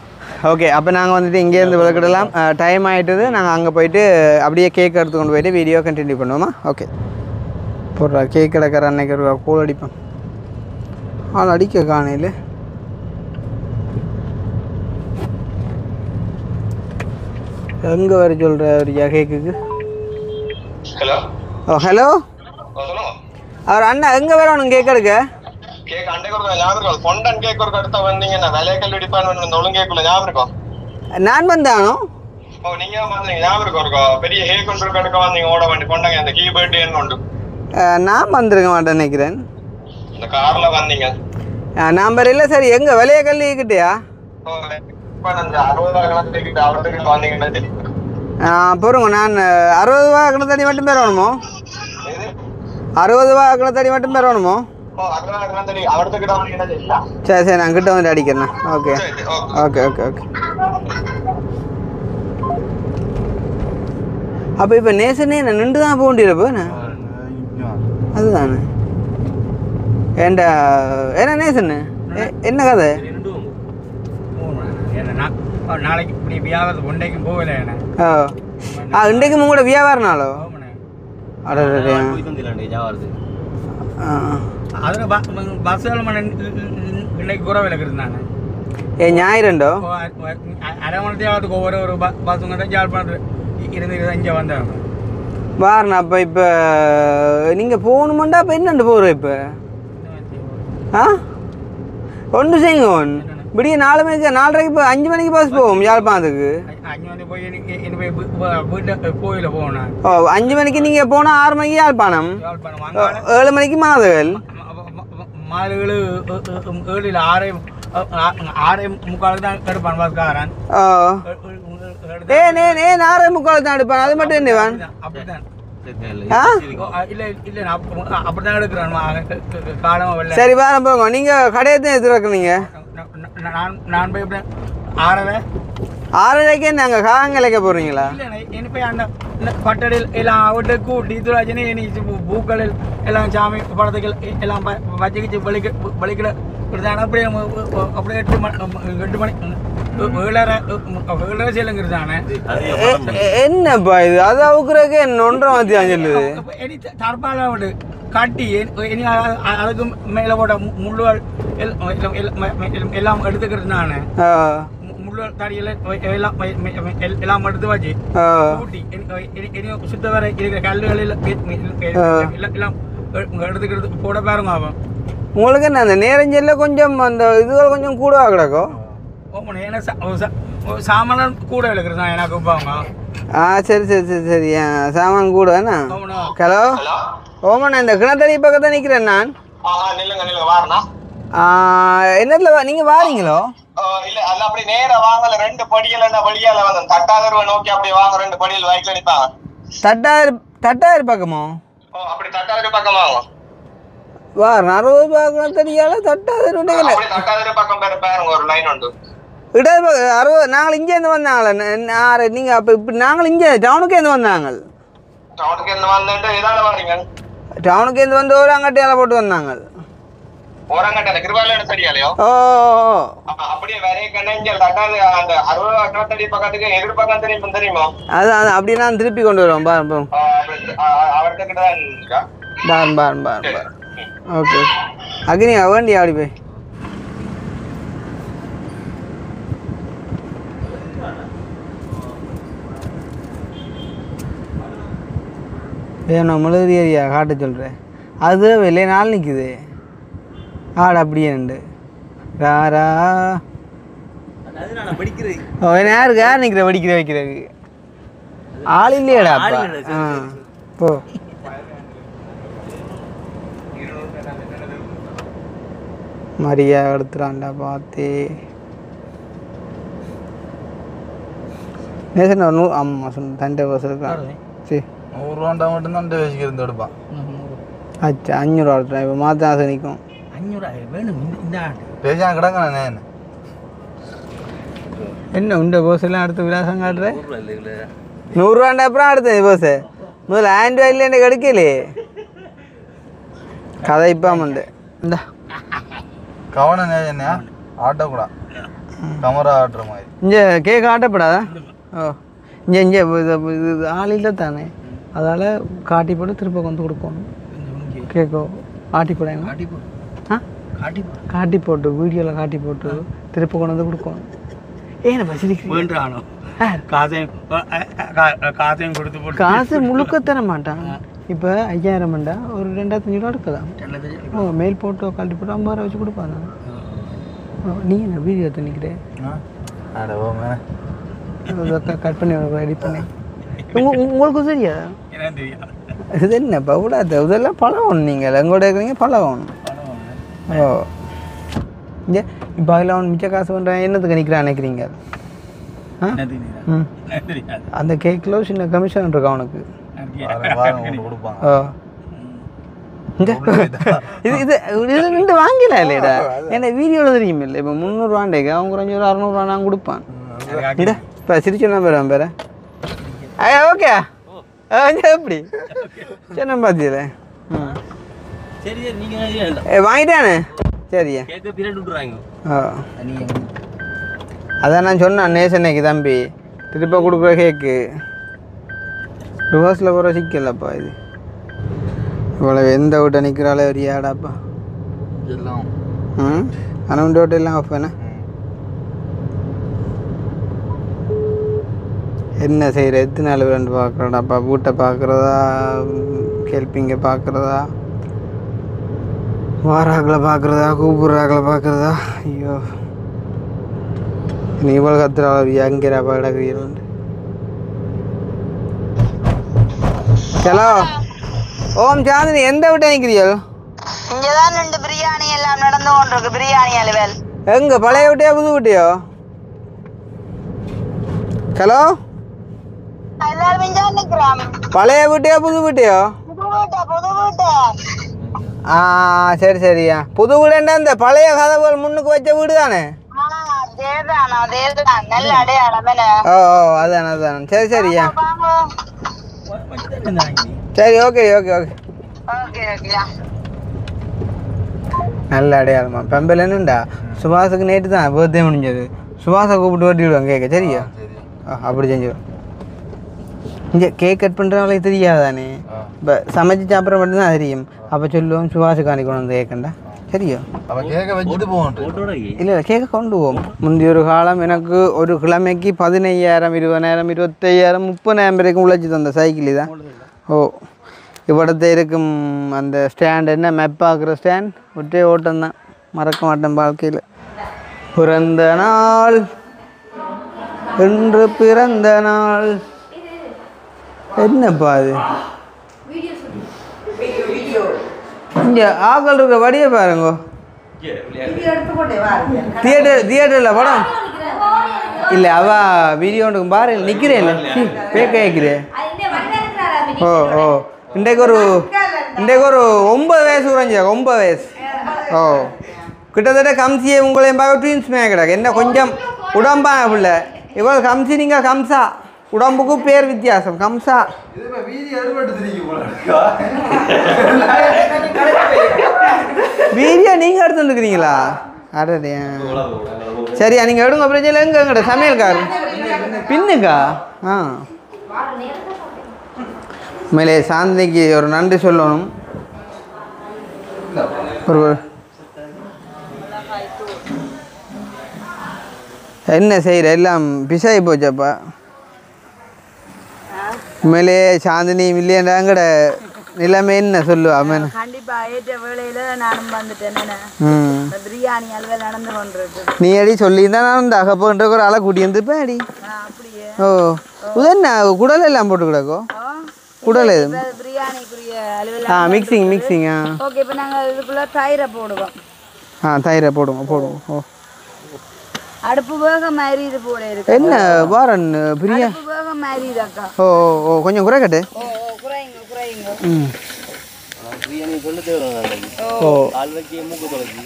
ஓகே. அப்போ நாங்கள் வந்துட்டு இங்கேருந்து விளக்கிடலாம், டைம் ஆகிட்டுது. நாங்கள் அங்கே போயிட்டு அப்படியே கேக் எடுத்து கொண்டு போயிட்டு வீடியோ கண்டினியூ பண்ணுவோமா? ஓகே. போடுறா கேக் கிடக்கிற அன்னைக்கு ஒரு கூழ் அடிப்பேன். ஆள் அடிக்க காணையில் எங்கே வர சொல்கிற ஒரு கேக்குக்கு? ஹலோ. ஓ ஹலோ. அவர் அண்ணா எங்கே வரணும் கேக் எடுக்க? கேக் அண்டை கொடுக்க ஞாபகம் இருக்கும். பொண்டன் கேக் ஒரு அடுத்த வந்தீங்கன்னா விலைக்கல்வி டிபார்ட்மெண்ட் இந்த ஒழுங்கு கேக்குள்ள ஞாபகம் இருக்கும். நான் வந்தானோ? ஓ நீங்க வந்தீங்க ஞாபகம் இருக்கும். பெரிய ஹே கொண்டு எடுக்க வந்தீங்க ஓட வண்டி கொண்டாங்க அந்த கீபோர்ட் ஏன் உண்டு. நான் வந்திருக்க மாட்டேன் நினைக்கிறேன். இந்த கார்ல வந்தீங்க. நம்பர் இல்லை. சரி எங்க விலைய கல்வி கிட்டயா? போருங்க. நான் 60 ரூபா கணத்தடி மட்டும் பெறணுமோ? 60 ரூபா கணத்தடி மட்டும் பெறணுமோ? சரி சரி நான் கிட்ட வந்துட்டு அடிக்கிறேன். Okay okay okay okay. அப்போ இப்போ நேசனே நான் நின்று தான் போக வேண்டியிருப்போ அதுதானே ஏண்டா என்ன நேசன்னு என்ன கதை? நாளைக்கு இப்படி வியாபாரத்துக்கு ஒன்றைக்கும் போகல. இன்றைக்கும் உங்களோட வியாபாரனாலோ? அதில் பஸ் இன்னைக்கு குறவில் இருந்தாங்க. ஞாயிறுண்டோ அரை மணி தேவத்துக்கு ஒவ்வொரு பஸ்ஸுங்கிட்ட ஜாழ்ப்பாணத்தில் இருந்து இங்கே வந்தாங்க பாருண்ணா. அப்போ இப்போ நீங்கள் போகணுமாண்டா? அப்போ என்னண்டு போகிறோம் இப்போ? ஒன்று செய்யுங்க இப்படியே 4 மணிக்கு 4:30 இப்போ 5 மணிக்கு பஸ் போவோம் யாழ்ப்பாணத்துக்கு. 5 மணிக்கு போய் வீட்டு கோயிலில் போகணும். ஓ 5 மணிக்கு நீங்கள் போனால் 6 மணிக்கு யாழ்ப்பாணம், 7 மணிக்கு மாதவல், மாலை 7 7 6 6:45 தான் எடுப்பான் பஸ்காரன். ஓ ஏன் 6:45 தான் எடுப்பான், அது மட்டும் என்னவான்? அப்படித்தான். ஆ இல்ல அப்படித்தான் எடுக்கிறான் காலமா வெள்ள. சரி வாரம் போங்க, நீங்கள் கடையை தான் எதிர்க்கிறீங்க. நான் போய் 6:30க்கு நாங்கள் காங்கலைக்க போகிறீங்களா? போய் அந்த பட்டடில் எல்லாம் அவட்டு கூட்டி துராஜனி பூக்கள் எல்லாம் சாமி படத்துக்கள் எல்லாம் வச்சுக்கிச்சு வலிக்கிட அப்படியே அப்படியே 8 மணி 7:30 செல்லுங்கிறதானே. என்னப்பா இது, அது அவுக்குறதுக்கு 1:30 மத்தியானம் சொல்லுது. இனி தற்பால விட்டு கட்டி இனி அதுக்கு மேலே போட்ட முள்ளுகள் எல்லாம் எடுத்துக்கிறது நானு. முள்ளுகள் தடியில் எல்லாம் எடுத்து வச்சு கூட்டி இனி சுத்த வர இருக்கிற கல்லுகளில் எல்லாம் எடுத்துக்கிறது போட பாருங்க. அவன் உங்களுக்கு என்ன அந்த நேரஞ்சல்ல கொஞ்சம் அந்த இதுகள் கொஞ்சம் கூட கிடக்கும். ஏன்னா சாமான் கூட இருக்கிறது தான் எனக்கு வைப்பாங்க. சரி சரி சரி சரி சாமான் கூட என்ன. ஹலோ ஓமண்ணா, இந்த கிணத்தடி பக்கத்தில் நிற்கிறேன் நான். என்னத்துல நீங்கள் வாரீங்களோ? இல்ல அது அப்படி நேரா வாங்கல, 2 படியில வழியால வந்து தட்டாதருவ நோக்கி அப்படி வாங்க, 2 படியில் வாய்க்கில நிப்பாங்க. தட்டாயிரு பக்கமோ? அப்படி தட்டாதரு பக்கம் வாங்க. வார 60 பக்கம் தெரியால தட்டாயிரு தட்டாதரு பக்கம் பாருங்க, ஒரு லைன் உண்டு. இடது பக்கம் 60. நாங்கள் இங்கேருந்து வந்தாங்களே நீங்கள் அப்போ இப்படி நாங்கள் இங்கே டவுனுக்கேருந்து வந்தாங்க. டவுனுக்கு வந்துட்டு எதால வாரீங்க? டவுனுக்கேருந்து வந்து ஒரு அங்கட்டையால போட்டு வந்தாங்க. ஓரங்கட்ட கிருபாலயோட சரியாலையோ? ஓ அப்படியே வேற கண்ணஞ்சல் தட்டாது அந்த 60 அடி பக்கத்துக்கு எதிர்பக்கம் தெரியுமா? அது அப்படியே நான் திருப்பி கொண்டு வருவோம். பாரு அவர்கிட்ட கிட்டதான் இருக்கா? பாரு ஓகே அக்னி வேண்டி அப்படி போய் நான் முழுதி ஏரியா காட்ட சொல்கிறேன். அது வெளியே நாள் நிற்குது ஆடு அப்படியே உண்டு. ராரா யாருக்கு யார் நிற்கிற வைக்கிறதுக்கு ஆள் இல்லையாடா? போ மரியா எடுத்துறான்டா பார்த்து நேசன் ஆமாம் சொன்ன தண்டை பஸ் இருக்கான். சரி 100 மட்டும்தான் வச்சுக்கிருந்து எடுப்பான். அச்சா 500 எடுத்துறேன். இப்போ மாதம் ஆசை நிற்கும் 500 வேணும். இந்த பேஜா கிடங்க நான் என்ன உண்ட பஸ் எல்லாம் அடுத்து விலாசம் காட்டுறேன். 100 ரூபாண்டா அப்புறம் அடுத்தேன் பஸ் முதல்ல 1000 ரூபாய் இல்லை கிடைக்கலையே கதை இப்போ உண்டு. இந்த கவனம் என்ன ஆட்டோ கூட கமரா ஆட்டுற மாதிரி இங்கே கேக் ஆட்டப்படாதா? ஓ இங்கே இது ஆள் இல்லை தானே, அதால் காட்டி போட்டு திருப்ப வந்து கொடுக்கணும். கேக்கோ ஆட்டி போடாங்க காட்டி போட்டு வீடியோவில் காட்டி போட்டு திருப்ப கொண்டு வந்து கொடுக்கணும். ஏன் வேண்டானோ காசையும் கொடுத்து போட்டு காசு முழுக்க தர மாட்டான். இப்போ 5000 ஒரு 2500 எடுக்கலாம். மேல் போட்டோ காட்டி போட்டு 50 ரூபா வச்சு கொடுப்பாங்க. நீ என்ன வீடியோ எடுத்து நிற்கிறேன் கட் பண்ணி எடிட் பண்ணி உங்களுக்கு தெரியாதா? இது என்னப்பா விடாது, இதெல்லாம் பழகணும். நீங்கள் எங்கூட இருக்கிறீங்க பழகணும். ஓ இங்கே இப்போ அதில் அவன் மிச்ச காசு பண்ணுறேன் என்னத்துக்கு நிற்கிறான் நினைக்கிறீங்க? அந்த கேக்கில் சின்ன கமிஷன் இருக்கு அவனுக்கு. ஓ இது இது இது 2 வாங்கலாம் இல்லைடா, ஏன்னா வீடியோவில் தெரியும் இல்லை. இப்போ 300 ரூபாண்டேக்கு அவங்க குறைஞ்ச ஒரு 600 ரூபா நான் கொடுப்பான். இப்போ சிரிச்சோன்னா பேர் பேர ஓகே எப்படி சரி பார்த்தீங்களே வாங்கிட்டானே சரியா. அதான் நான் சொன்னேன் நேசனைக்கு தம்பி திருப்ப கொடுக்குற கேக்கு ரிவர்ஸில் போகிற சிக்கலப்பா. இது இவ்வளோ எந்த வீட்டை நிற்கிறாளே ஒரு ஏடாப்பா. ஆனால் உண்டு வீட்டை எல்லாம் ஆஃப் பண்ண என்ன செய்கிற எத்தனை நாள் விரண்டு பார்க்குறடாப்பா. வீட்டை பார்க்குறதா ஹெல்ப்பிங்கை பார்க்குறதா வாராக்களை பார்க்குறதா கூப்பிட்றாக்களை பார்க்குறதா. ஐயோ நீ இவ்வளோ கத்துறா எங்கிறாப்பா கிடக்குறீங்க. ஹலோ ஓம் சாந்தினி எந்த விட்டு நிற்கிறீர்கள்? இங்கதான் 2 பிரியாணி எல்லாம் நடந்து கொண்டிருக்கு. பிரியாணி அலுவல் எங்க பழைய வீட்டையோ புது வீட்டையோ? ஹலோ, பழைய வீட்டையோ புது வீட்டையோ? சரி சரியா. புது வீடு என்ன இந்த பழைய கதவுகள் முன்னுக்கு வச்ச வீடு தானே? ஓ அதான் அதான். சரி சரியா. சரி ஓகே ஓகே ஓகே. நல்ல அடையாளமா பெம்பலன்னுண்டா. சுபாஷுக்கு நேற்று தான் பர்த்டே முடிஞ்சது. சுபாஷை கூப்பிட்டு ஓட்டி விடுவாங்க கேட்க. சரியா? அப்படி செஞ்சிடும். இங்கே கேக் கட் பண்ணுறவங்களுக்கு தெரியாதானே? இப்போ சமைச்சு சாப்பிட்ற மட்டும்தான் தெரியும். அப்போ சொல்லுவோம் சுபாஷு காணிக்கணும் அந்த கேக்கண்டா. சரியா? இல்லை இல்லை கேக்கை கொண்டு போவோம். முந்தைய ஒரு காலம் எனக்கு ஒரு கிழமைக்கு 15,000 20,000 25,000 30,000 வரைக்கும் உழைச்சி தந்த சைக்கிள் தான். ஓ இவ்விடத்தை இருக்கும் அந்த ஸ்டாண்ட் என்ன மெப்பாக்குற ஸ்டாண்ட் ஒற்றே ஓட்டம் தான். மறக்க மாட்டேன் வாழ்க்கையில். பிறந்த நாள் என்று பிறந்த நாள் என்னப்பா அது? இங்கே ஆக்கள் இருக்க வடியை பாருங்க. தியேட்டரில் படம் இல்லை அவ வீடியோண்டுக்கும் பாரு நிற்கிறேன் இல்லை பேக்க கேட்குறேன். ஓ ஓ இன்றைக்கு ஒரு 9 வயசு குறைஞ்சா 9 வயசு. ஓ கிட்டத்தட்ட கம்சியை உங்களையும் பார்க்க ட்வீன்ஸ் மே கிடக்கு. என்ன கொஞ்சம் உடம்பா பிள்ளை இவ்வளோ கம்சி. நீங்கள் கம்சா உடம்புக்கு பேர் வித்தியாசம். கம்சா வீடியோ நீங்கள் எடுத்துருக்கிறீங்களா? அடடே சரியா. நீங்கள் எடுங்க பிரச்சனை. எங்கே எங்கட சமையல்கார் பின்னுக்கா? மேலே சாந்திக்கு ஒரு நன்றி சொல்லணும். ஒரு என்ன செய்கிற எல்லாம் பிசாகி போச்சப்பா. மேலே சாந்தினி இல்லையண்டாங்கட நிலைமை என்ன சொல்லுவா? நீ அடி சொல்லியிருந்தா நான் இந்த அகப்பன்ற ஒரு ஆளை கூட்டி வந்துருப்பேன் அடி. ஓ உதஎன்ன குடல் எல்லாம் போட்டு கிடக்கோ? குடல் எது? Mixing mixing. தயிரை போடுவோம் போடுவோம். ஓ அடுப்பு வேக மாதிரி இது போல இருக்கு. என்ன வாரன் பிரியா வேக மாதிரி இதக்கா. ஓ ஓ கொஞ்சம் குறை கட்டு. குறைங்க குறைங்க. பிரியாணி சொல்ல தேவை. ஓ ஆல்வக்கே மூக்கு தொலைச்சி.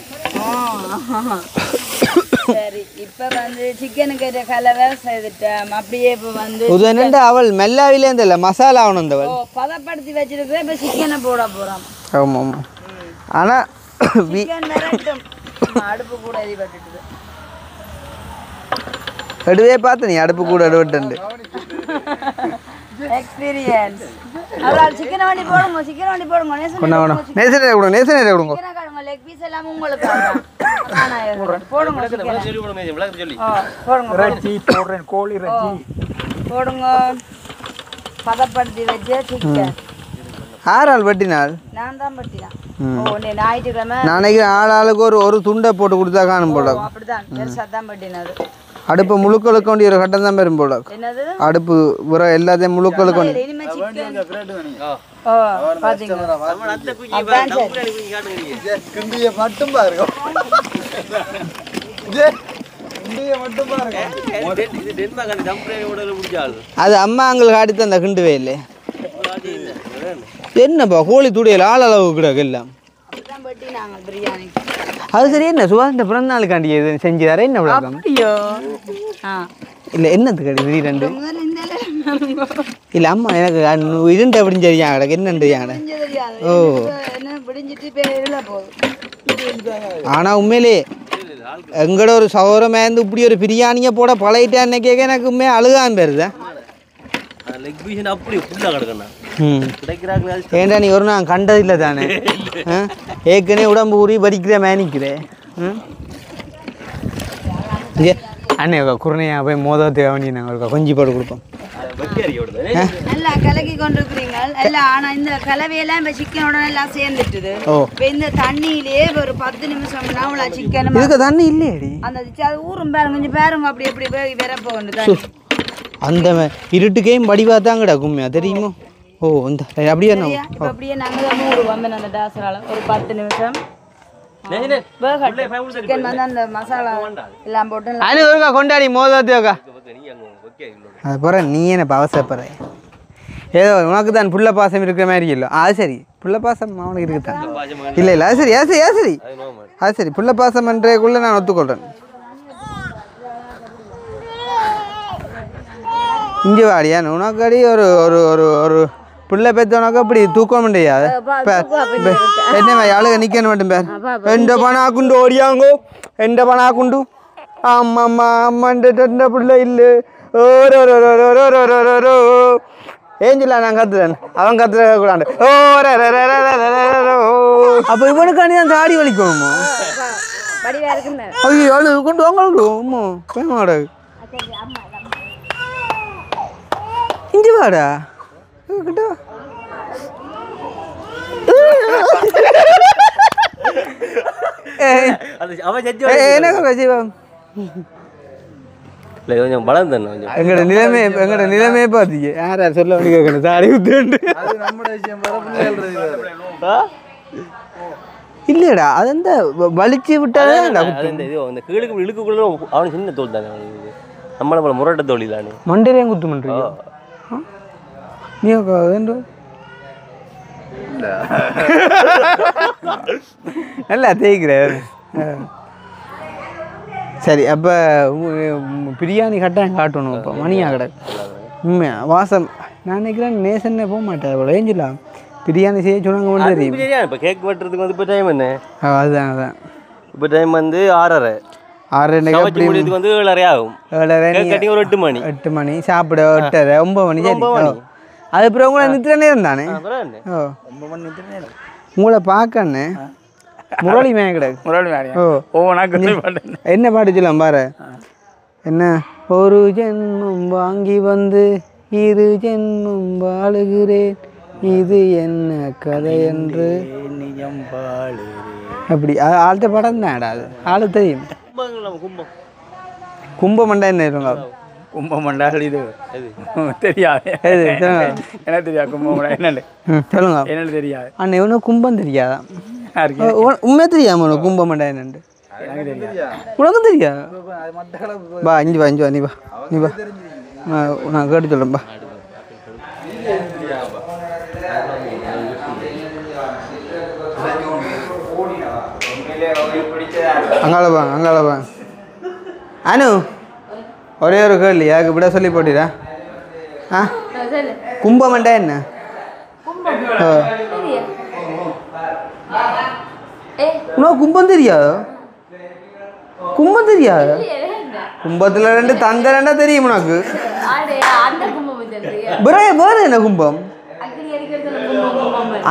சரி இப்போ வந்து சிக்கனுக்கு கலவை செய்துட்டேன். அப்படியே இப்போ வந்து உதனண்ட அவள் மெல்லாவிலே இருந்தல மசாலா ஆகணுந்தவள் பதப்படுத்தி வச்சிருக்கிறேன். இப்போ சிக்கனை போட போகிறோம். ஆமாம் ஆமாம். ஆனால் சிக்கன் மிரட்டும். அடுப்பு கூட எரிபட்டுட்டு எடுவே பார்த்து நீ அடுப்பு கூட எடுவிட்டு எக்ஸ்பீரியன்ஸ். அப்புறம் சிக்கன் வண்டி போடுங்க. சிக்கன் வண்டி போடுங்க. நேசனே கொடுங்க. நேசனே கொடுங்க. லெக் பீஸ் எல்லாம் உங்களுக்கு போடுங்க. கோழி இறைச்சி போடுங்க. பதப்படுத்தி வச்சு சிக்கன். ஆறாள் வெட்டினாள். நான் தான் பட்டிதான். ஓ ஞாயிற்றுக்கிழமை நாளைக்கு ஆளுக்கு ஒரு துண்டை போட்டு கொடுத்தா காணும் போல. அப்படிதான் பெருசாக தான் பட்டினது. அடுப்பு முழுக்களுக்கு வேண்டிய ஒரு கட்டம் தான் பெரும் போல. என்னது அடுப்பு உர எல்லாத்தையும் முழுக்களுக்கு வேண்டிய. இனிமே சிக்கன். ஓ பாத்தீங்களா? கிண்டிய மட்டும் பாருங்க. அது அம்மா அங்களுக்கு ஆடித்து அந்த கிண்டுவே இல்லை. என்னப்பா கோழி துடையல் ஆள் அளவு கிடக்கு எல்லாம். அது சரி. என்ன சுபாஷ் பிறந்த நாளுக்காண்டி எது செஞ்சு தர? என்ன விளக்கம்? இல்லை என்னத்துக்கு அடி திடீரெண்டு? இல்லை அம்மா எனக்கு இருண்டு அப்படின்னு தெரியாங்க கிடக்கு. என்னன்னு தெரியாங்க. ஓ ஆனால் உண்மையிலே எங்கட ஒரு சௌரமே இருந்து இப்படி ஒரு பிரியாணியை போட பழகிட்டேன்னு கேட்க எனக்கு உண்மையாக அழுகான் பேருதா. ஏண்டா நீ ஒரு நான் கண்டதில்லை தானே? ஏற்கனவே உடம்பு ஊறி வரிக்கிற மேனிக்கிறேன். அண்ணே குருணையா போய் மோதத்தை கவனி நாங்கள் கொஞ்சி போட்டு கொடுப்போம். நல்லா கலக்கி கொண்டு இருக்கிறீங்க எல்லாம். ஆனா இந்த கலவையெல்லாம் இப்ப சிக்கனோட எல்லாம் சேர்ந்துட்டுது. இப்ப இந்த தண்ணியிலேயே ஒரு 10 நிமிஷம்னா உள்ள சிக்கன் இதுக்கு தண்ணி இல்லையடி. அந்த ஊரும் பாருங்க கொஞ்சம் பாருங்க. அப்படி எப்படி வேற போகுது அந்த இருட்டுக்கையும் படிவா தான் கிடக்கும்யா தெரியுமோ? ஓ இந்த அப்படியே அப்படியே நாங்கள் மூடுவோம் அந்த டாசரால ஒரு 10 நிமிஷம். சிக்கன் வந்து அந்த மசாலா எல்லாம் போட்டு அனு ஒருக்கா கொண்டாடி மோதத்தையோக்கா அது போகிற நீ என்ன அவசரப்படுற ஏதோ உனக்கு தான் புள்ள பாசம் இருக்கிற மாதிரி இல்லை அது சரி புள்ள பாசம் அவனுக்கு இருக்குதான் இல்லை இல்லை அது சரி அது சரி அது சரி அது சரி புள்ள பாசம் என்றக்குள்ளே நான் ஒத்துக்கொள்கிறேன் இங்கே வாடியா உனக்கு அடி ஒரு ஒரு ஒரு ஒரு புள்ள பெற்றவனக்கு அப்படி தூக்க முடியாது என்ன ஆளுக நிற்கணும் மட்டும் பேர் எந்த பணாக்குண்டு ஓடியாங்கோ எந்த பணாக்குண்டு அம்மா அம்மா அம்மாண்ட புள்ள இல்லை ஏன் சொல்ல நான் கத்துறேன் அவன் கத்துற கூடாண்டு அப்போ இவனுக்கு அணி தான் தாடி வலிக்கணுமோ ஐயோ அழு கொண்டு வாங்கலுமோ பேமாட இஞ்சி வாடா கிட்ட என்ன ஜீவம் கொஞ்சம் பலம் தானே கொஞ்சம் எங்கட நிலைமையை பார்த்தீங்க யார் சொல்ல வேண்டி கேட்கணும் சாரி விட்டு இல்லையடா அது அந்த வலிச்சு விட்டாலே இந்த கீழுக்கு இழுக்குள்ள அவனுக்கு சின்ன தோல் தானே நம்மள போல முரட்ட தோழி தானே மண்டேலையும் குத்து பண்ணுறீங்க நீ வேண்டும் நல்லா தேய்க்கிறேன் சரி அப்போ பிரியாணி கட்டாயம் காட்டணும் இப்போ மணியா கடை உண்மையா வாசம் நான் நினைக்கிறேன் நேசன்னே போக மாட்டேன் அவ்வளோ ஏஞ்சிடலாம் பிரியாணி செய்ய சொன்னாங்க மட்டும் தெரியும் இப்போ கேக் வெட்டுறதுக்கு வந்து இப்போ டைம் என்ன அதுதான் அதுதான் இப்போ டைம் வந்து 6:30 6:30 வந்து 7:30 ஆகும் 7:30 ஒரு 8 மணி சாப்பிட 8:30 9 மணி சரி அதுக்கப்புறம் உங்களை நித்திர நேரம் தானே ஓ 9 மணி நித்திர நேரம் உங்களை பார்க்கண்ணே முரளி மேன் கிடக்கு முரளி மேன் ஓ பாட்டு என்ன பாட்டு சொல்லலாம் பாரு என்ன ஒரு ஜென்மம் வாங்கி வந்து 2 ஜென்மம் வாழுகிறேன் இது என்ன கதை என்று நிஜம் பாடு அப்படி ஆள்கிட்ட படம் தான்டா அது ஆளு தெரியும் கும்பமண்டா என்ன இருங்க கும்பமண்டால் இது தெரியாது எனக்கு தெரியாது கும்பமண்டா என்னன்னு சொல்லுங்க என்னன்னு தெரியாது அண்ணன் இவனுக்கு கும்பம் தெரியாதா உண்மையா தெரியாம உனக்கு கும்பமண்டா என்னண்டு உனக்கும் தெரியாது பா இஞ்சி வா இஞ்சி வா நீ வா நீ வா நான் கேட்டு சொல்கிறேன் பா அங்காளப்பா அனு ஒரே ஒரு கேள்வி யாருக்கு இப்படியா சொல்லி போட்டிடா ஆ கும்பமண்டா என்ன உனக்கு கும்பம் தெரியாதோ கும்பம் தெரியாது கும்பத்தில் 2 தந்தை 2 தெரியும் உனக்கு வேற என்ன கும்பம்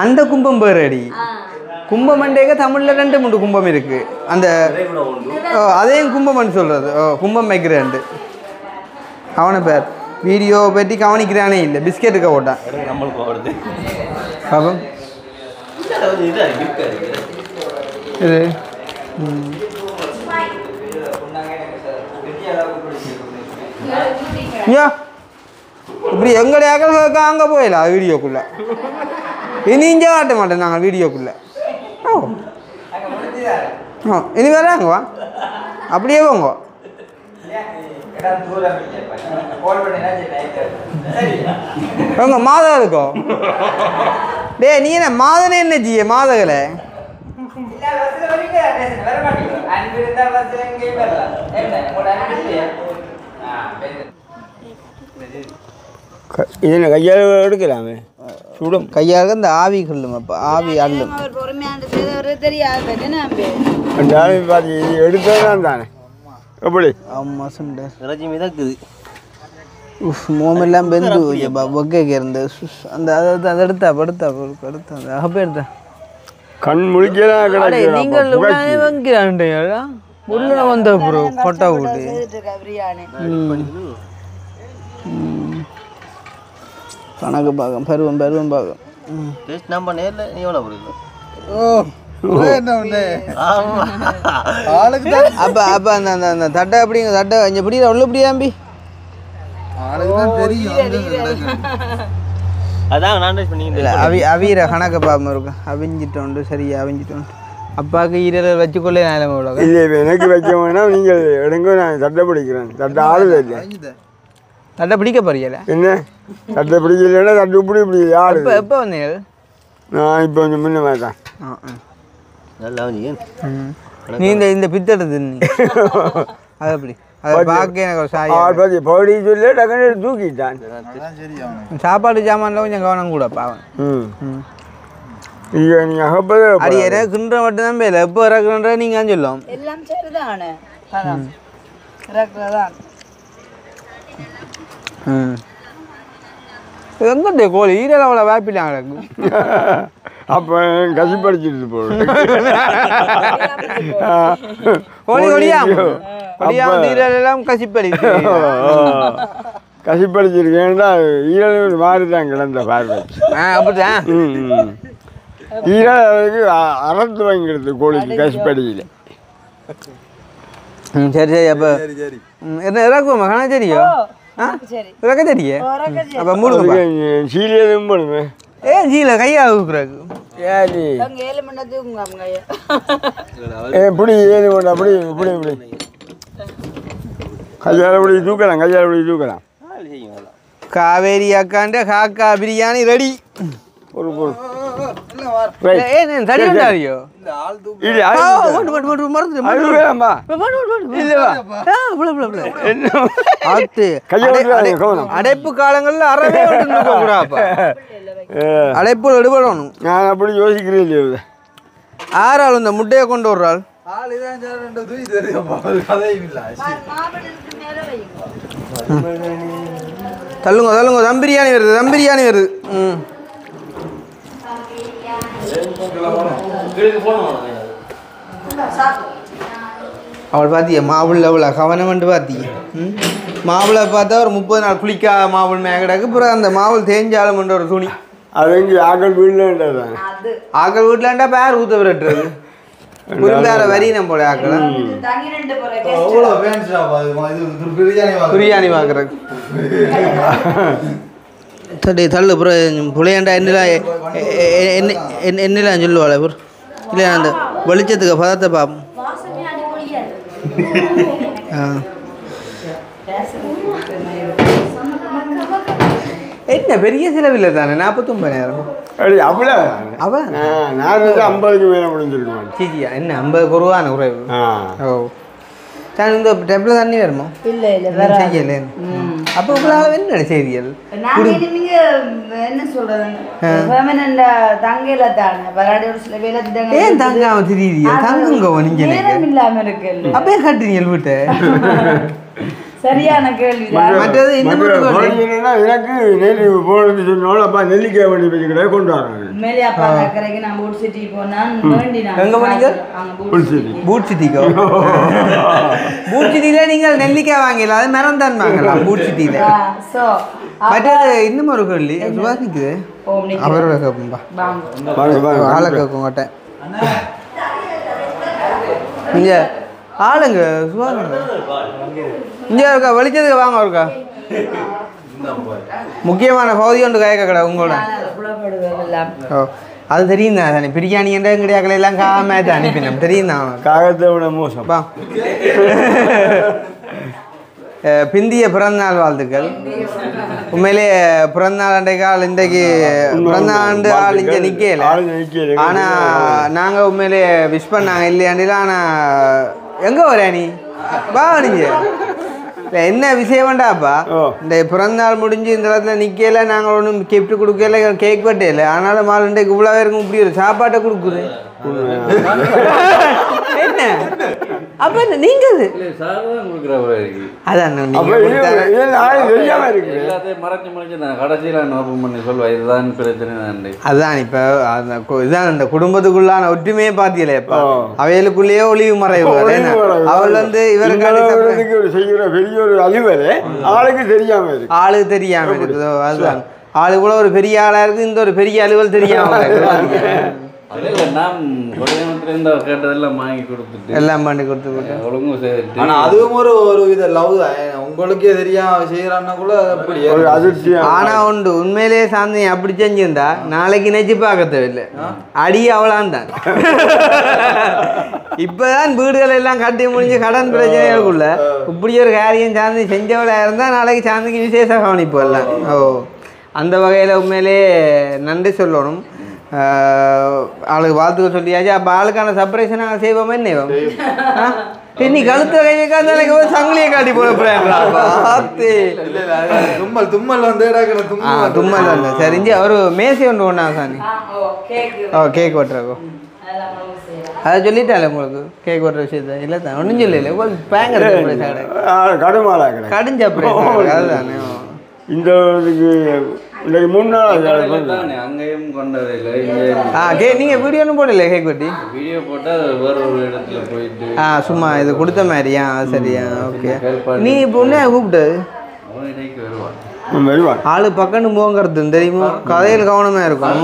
அந்த கும்பம் வேறு அடி கும்பமண்டேக்க தமிழில் 2 3 கும்பம் இருக்கு அந்த அதையும் கும்பம்னு சொல்கிறது கும்பம் வைக்கிறேன் அவனை பேர் வீடியோ பற்றி கவனிக்கிறானே இல்லை பிஸ்கெட்டுக்க போட்டான் பாப்பம் இது இப்படி எங்கடையாக அங்கே போயிடலாம் வீடியோக்குள்ளே இனி இங்கே காட்ட மாட்டேன் நாங்கள் வீடியோக்குள்ளே இனி வேற அங்கே வா அப்படியே போங்க உங்க மாதம் இருக்கோ டே நீ என்ன மாதனே என்ன ஜிய மாதகலை இது கையால் எடுக்கலாமே சுடும் கையாக இந்த ஆவி கொள்ளும் அப்போ ஆவி அள்ளும் ஆவி பார்த்து இது எடுத்ததான் தானே எப்படி ஆமாம் சுண்டர் இறைச்சி மிதக்குது மோமெல்லாம் பெந்து ஒக்கைக்கு இருந்து அந்த அதை எடுத்தா அந்த அப்போ எடுத்தா கண் முழிக்கலாம் நீங்கள் வைக்கிறான்டா உள்ள வந்த ப்ரோ கொட்டா விட்டு கணக்கு பாகம் பருவம் பாகம் நம்ம நேரில் நீ எவ்வளோ புரியுது அப்ப அந்த தட்டை அப்படிங்க தட்டை கொஞ்சம் பிடிக்கிற உள்ள பிடியாம்பி அதான் நான் அவிர கணக்கு பாகம் இருக்கும் அவிஞ்சிட்டோண்டு சரியா அவிஞ்சிட்டோண்டு அப்பாவுக்கு ஈரல் வச்சுக்கொள்ளே நிலைமை உள்ள இல்லை எனக்கு வைக்க வேணாம் நீங்கள் எடுங்க நான் சட்டை பிடிக்கிறேன் சட்டை ஆடுது இல்லை சட்டை பிடிக்க போறீங்களா என்ன சட்டை பிடிக்கலைன்னா சட்டை இப்படி ஆடுது எப்போ வந்தீங்க நான் இப்போ கொஞ்சம் முன்ன மாட்டேன் நல்லா நீ இந்த பித்தெடுத்து அது அப்படி அதை பார்க்க எனக்கு ஒரு சாய் படி சொல்லி டக்குனு தூக்கிட்டான் சாப்பாடு சாமான்ல கொஞ்சம் கவனம் கூட பாவன் ஐயோ நீங்கள் அகப்பதே அது இறக்குன்ற மட்டும்தான் பேர் எப்போ இறக்குன்ற நீங்கள் சொல்லும் எல்லாம் சரிதானே இறக்குறதான் எங்கிட்ட கோழி ஈரல் அவ்வளோ வேப்பிட்டாங்க அப்போ கசிப்படிச்சிட்டு போகிறேன் கோழி கொடியா ஈரல் எல்லாம் கசிப்படிச்சு கசிப்படிச்சிருக்கேன்டா ஈரல் மாறி தான் கிடந்த பார்வை அப்படிதான் ஈரல் அதுக்கு அறத்து வாங்கிடுது கோழிக்கு கசிப்படியில் சரி சரி அப்போ என்ன இறக்குவோமா கணா தெரியும் இறக்க தெரியே அப்போ மூணு சீலியதும் பண்ணுமே ஜீல கையா ஊக்குறாக்கு ஏடி 7 மணி தூங்குங்க எப்படி ஏது கொண்டா அப்படி இப்படி இப்படி கையால் இப்படி தூக்கலாம் காவேரி அக்காண்ட காக்கா பிரியாணி ரெடி ஒரு பொருள் சரி வந்தாரியோ அடைப்பு காலங்கள்ல அறவே அடைப்பு எடுபடணும் நான் அப்படி யோசிக்கிறேன் இல்லையா ஆறாள் இந்த முட்டையை கொண்டு வர்றாள் தள்ளுங்க தம் பிரியாணி வருது அவள் பார்த்தியா மாவுள்ள அவ்வளோ கவனம்ட்டு பார்த்தியா மாவுளை பார்த்தா ஒரு 30 நாள் குளிக்கா மாவுள் மேகடாக்கு அப்புறம் அந்த மாவுள் தேஞ்சாலும் ஒரு துணி அது இங்கே ஆக்கள் வீட்டில் ஆக்கள் வீட்டில்ண்டா பேர் ஊற்ற விரட்டுறது குறிப்பார வரி நம்ம போல ஆக்கலாம் பிரியாணி பார்க்குறது சரி தள்ளு அப்புறம் புளியாண்டா என்னெல்லாம் சொல்லுவாள் அப்புறம் இல்லை அந்த வெளிச்சத்துக்கு பதத்தை பார்ப்போம் என்ன பெரிய செலவில்லை தானே 49,000 அவ்வளோ அவன் நான் 50க்கு மேலே முடிஞ்சிருக்கேன் சீச்சியா என்ன 50 குருவான குறைவு ஓ சார் இந்த டெம்பிள் தண்ணி வருமா இல்லை செய்யல அப்போ உங்களால் என்ன செய்தியல் என்ன சொல்றது தங்கையில தானே வராடி ஒரு சில வேலை ஏன் தங்காம தெரியுறியா தங்குங்க நீங்க இல்லாம இருக்கு அப்பயே கட்டுறீங்க வீட்டை சரியான கேள்வி மற்றது எனக்கு நெல்லி போனது சொன்னாலும் அப்பா நெல்லிக்காய் வண்டி வச்சுக்கிட்டே கொண்டு வராங்க மேலே அப்பா கரைக்கு நான் பூட் சிட்டி போனான் எங்க போனீங்க பூட் சிட்டிக்கோ பூட் சிட்டியில நீங்கள் நெல்லிக்காய் வாங்கல அது மரம் தான் வாங்கலாம் பூட் சிட்டியில மற்றது இன்னும் ஒரு கேள்வி சுபாஷ் நிக்குது அவரோட கேட்போம்பா ஆளை கேட்கும் கட்ட நீங்க ஆளுங்க சுபாஷ் இங்கே இருக்கா வெளிச்சதுக்கு வாங்க இருக்கா முக்கியமான பகுதி ஒன்று கேட்க கடை உங்களோட ஓ அது தெரியும் தானே பிரியாணி என்ற கிடையாக்களை எல்லாம் காமேத்த அனுப்பினோம் தெரியும் தான் காகத்தை விட மோசப்பா பிந்திய பிறந்தநாள் வாழ்த்துக்கள் உண்மையிலே பிறந்தநாள் அன்றைக்கால் இன்றைக்கு பிறந்தநாள் ஆள் இங்கே நிற்கல ஆனால் நாங்கள் உண்மையிலே விஷ் பண்ணாங்க இல்லையாண்டில ஆனால் எங்கே வர நீ வா நீங்க இல்லை என்ன விஷயம் வேண்டாப்பா இந்த பிறந்தநாள் முடிஞ்சு இந்த இடத்துல நிற்கல நாங்கள் ஒன்றும் கிஃப்ட் கொடுக்கல கேக் வெட்டையில ஆனாலும் மால் இன்றைக்கு இவ்வளோ பேருக்கும் இப்படி ஒரு சாப்பாட்டை கொடுக்குது என்ன அப்ப என்ன நீங்க அதான் அதான் இப்ப இதான் இந்த குடும்பத்துக்குள்ளான ஒற்றுமையே பாத்தீங்களே இப்ப அவைகளுக்குள்ளேயே ஒளிவு மறைவு அவள் வந்து இவருக்கு செய்யற பெரிய ஒரு அலுவலே ஆளுக்கு தெரியாம இருக்குதோ அதுதான் ஆளு கூட ஒரு பெரிய ஆளா இருக்கு இந்த ஒரு பெரிய அலுவல் தெரியாம நான் கொடையானத்துல கேட்டதெல்லாம் வாங்கி கொடுத்துட்டு எல்லாம் பண்ணி கொடுத்து ஒழுங்கும் செய்துட்டு ஆனா அதுவும் ஒரு வித லவ் தான். உங்களுக்கே தெரியாம செய்யறான்னா கூட அப்படி ஒரு அதிர்ச்சி. ஆனா உண்டு உண்மையிலேயே சாந்தி அப்படி செஞ்சிருந்தா நாளைக்கு நெச்சு பார்க்க தேவையில்லை, அடி அவளான் தான். இப்பதான் வீடுகள் எல்லாம் கட்டி முடிஞ்சு கடன் பிரச்சனைகளுக்குள்ள இப்படி ஒரு காரியம் சாந்தி செஞ்சவளா இருந்தா நாளைக்கு சாந்திக்கு விசேஷ கவனிப்பு எல்லாம். ஓ அந்த வகையில் உண்மையிலே நன்றி சொல்லணும். ஆளுக்கு வாழ்த்துக்க சொல்லியாச்சு. அப்போ ஆளுக்கான சர்ப்ரைஸை நாங்கள் செய்வோமே என்ன நீ கழுத்த கை வைக்காத சங்கிலியை காட்டி போட தும்மல் வந்து தும்மல் தான் சரிஞ்சு அவரு மேசை ஒன்று ஒன்றா சாமி. ஓ கேக் வெட்டுறாக்கோ அதை சொல்லிட்டாலே உங்களுக்கு கேக் வெட்டுற விஷயத்த இல்லை தான் ஒன்றும் சொல்லல உங்களுக்கு பேங்கர் கடும் சர்ப்ரைஸ் அதுதானே. இந்த இன்னைக்கு 3 நாள் அங்கேயும் கொண்டதில்லை. நீங்க வீடியோ ஒன்றும் போடல கேக் வெட்டி வீடியோ போட்டால் வேற ஒரு இடத்துல போயிட்டு சும்மா இது கொடுத்த மாதிரியா சரியா ஓகே. நீ இப்போ ஒன்றே கூப்பிட்டு அவன் இடைக்கு வருவான் வருவான் ஆளு பக்கன்னு போங்கிறது தெரியுமா, கதையில் கவனமா இருக்கும்.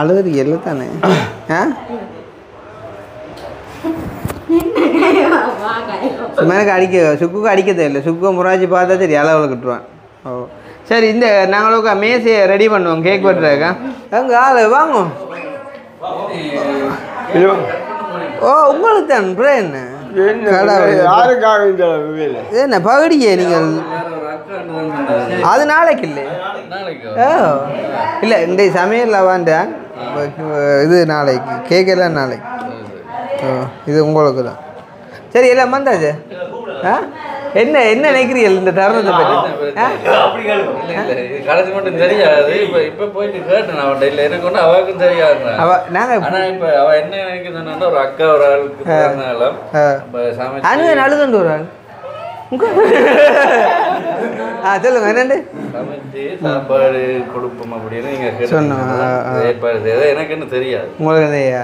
அழுது எல்ல தானே சும்மாக்கு அடிக்க சுக்குக்கு அடிக்க தெரியல. சுக்கு முறாச்சி பார்த்தா சரி அளவில் கட்டுவான். ஓ சரி இந்த நாங்களுக்கு மேசையை ரெடி பண்ணுவோம் கேக் வெட்டுறதுக்கா. அங்கே ஆள் வாங்கும். ஓ உங்களுக்கு தான் அப்புறம் என்ன என்ன பகடியே நீங்கள் அது நாளைக்கு இல்லை. ஓ இல்லை இந்த சமையல் வாண்டேன் இது நாளைக்கு கேக் எல்லாம் நாளைக்கு. ஓ இது உங்களுக்கு தான் சரி எல்லாம் வந்தாச்சு. என்ன என்ன நினைக்கிறீர்கள் இந்த தருணத்தை பற்றி? கடைசி மட்டும் தெரியாது. இப்போ போயிட்டு கேட்டேன் அவன்கிட்ட. இல்லை எனக்கு ஒன்று அவருக்கும் தெரியாது. நாங்கள் ஆனால் இப்போ அவள் என்ன நினைக்கிறதுன்னா ஒரு அக்கா ஒரு ஆளுக்கு அழுதுண்டு ஒரு ஆள் சொல்லுங்க என்னண்டு சமைச்சு சாப்பாடு கொடுப்போம் அப்படின்னு நீங்க சொன்னோம். ஏற்பாடு செய்ய எனக்கு என்ன தெரியாது. உங்களுக்கு தெரியா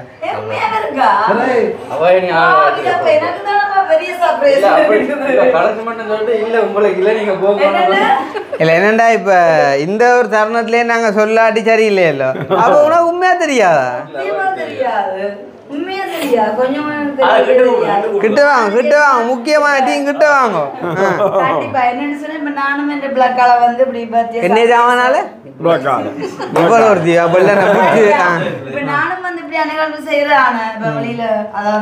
இல்லை என்னண்டா இப்போ இந்த ஒரு தருணத்துலேயே நாங்கள் சொல்லாட்டி சரியில்லையല്ലോ. அப்போ உனக்கு உண்மையா தெரியாதா? கிட்ட வாங்க முக்கியமான டீம் கிட்ட வாங்க. என்ன ஜாமானால இவ்வளோ ஒரு தீ அப்படிலாம் நானும் வந்து இப்படி நிகழ்வு செய்யறான இப்ப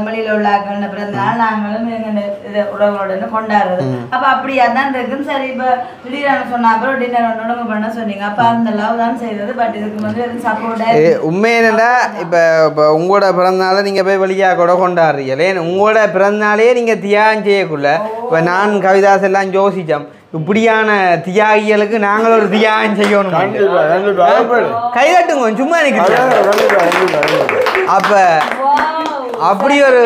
வெளியில உள்ள பிறந்தநாள் நாங்களும் உறவுகளுடன் கொண்டாடுறது. அப்ப அப்படியா தான் இருக்கும். சரி இப்ப திடீரான சொன்னா அப்புறம் டின்னர் ஒன்று பண்ண சொன்னீங்க. அப்ப அந்த லவ் தான் செய்யறது. பட் இதுக்கு வந்து சப்போர்ட் உண்மை என்னடா இப்போ உங்களோட பிறந்தநாளை நீங்கள் போய் வழியாக கூட கொண்டாடுறீங்களே. உங்களோட பிறந்தநாளையே நீங்கள் தியாகம் செய்யக்குள்ள இப்போ நான் கவிதாஸ் எல்லாம் யோசித்தோம் இப்படியான தியாகிகளுக்கு நாங்கள் ஒரு தியாகம் செய்யணும். கைதட்டுங்க சும்மா நிற்கிறீங்க. அப்ப அப்படி ஒரு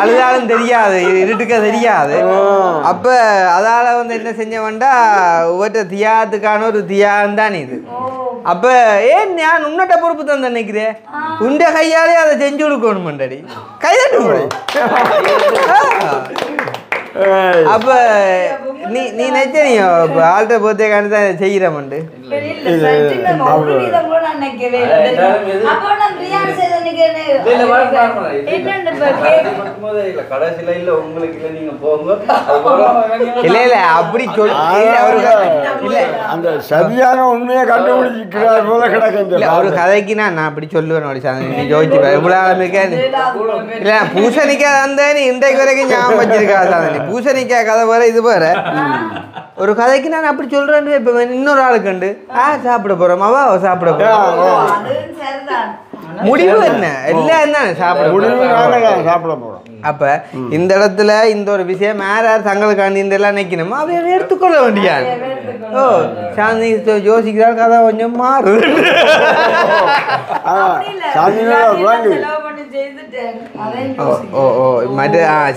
அழுதாலும் தெரியாது, இருட்டுக்க தெரியாது. அப்ப அதால வந்து என்ன செஞ்ச வேண்டா ஒவ்வொரு தியாகத்துக்கான ஒரு தியாகம் தான் இது. அப்ப ஏன் நான் உன்னட்ட பொறுப்பு தான் நினைக்கிறேன். உண்ட கையாலே அதை செஞ்சு கொடுக்கணும் மண்டடி கைதட்டு. அப்ப நீ நினைச்சனியோ இப்போ ஆல்ட்ட போத்தே காணி தான் செய்கிறமண்டு. இல்ல இல்ல அப்படி அந்த சரியான உண்மையை கண்டுபிடிக்கிறார் போல கிடக்கு. ஒரு கதைக்கு நான் அப்படி சொல்லுவேன். நீ யோசிச்சு இவ்வளவு இருக்காது இல்ல பூசணிக்காய் வந்த நீ இன்றைக்கு வரைக்கும் ஞாபகம் வச்சிருக்காது. பூசணிக்காய் கதை வேற இது வேற. ஒரு கதைக்கு நான் அப்படி சொல்றேன்னு இப்ப இன்னொரு ஆளுக்கு உண்டு சாப்பிட போறோம் அவ சாப்பிட போறோம். முடிவு என்ன எல்லாம் என்ன சாப்பிட போறோம். அப்ப இந்த இடத்துல இந்த ஒரு விஷயம் யார் தங்களுக்காண்டி இந்த எல்லாம் நினைக்கணுமோ அவை எடுத்துக்கொள்ள வேண்டியான். ஓ சாந்தி யோசிக்கிறாள் கதை கொஞ்சம் மாறு.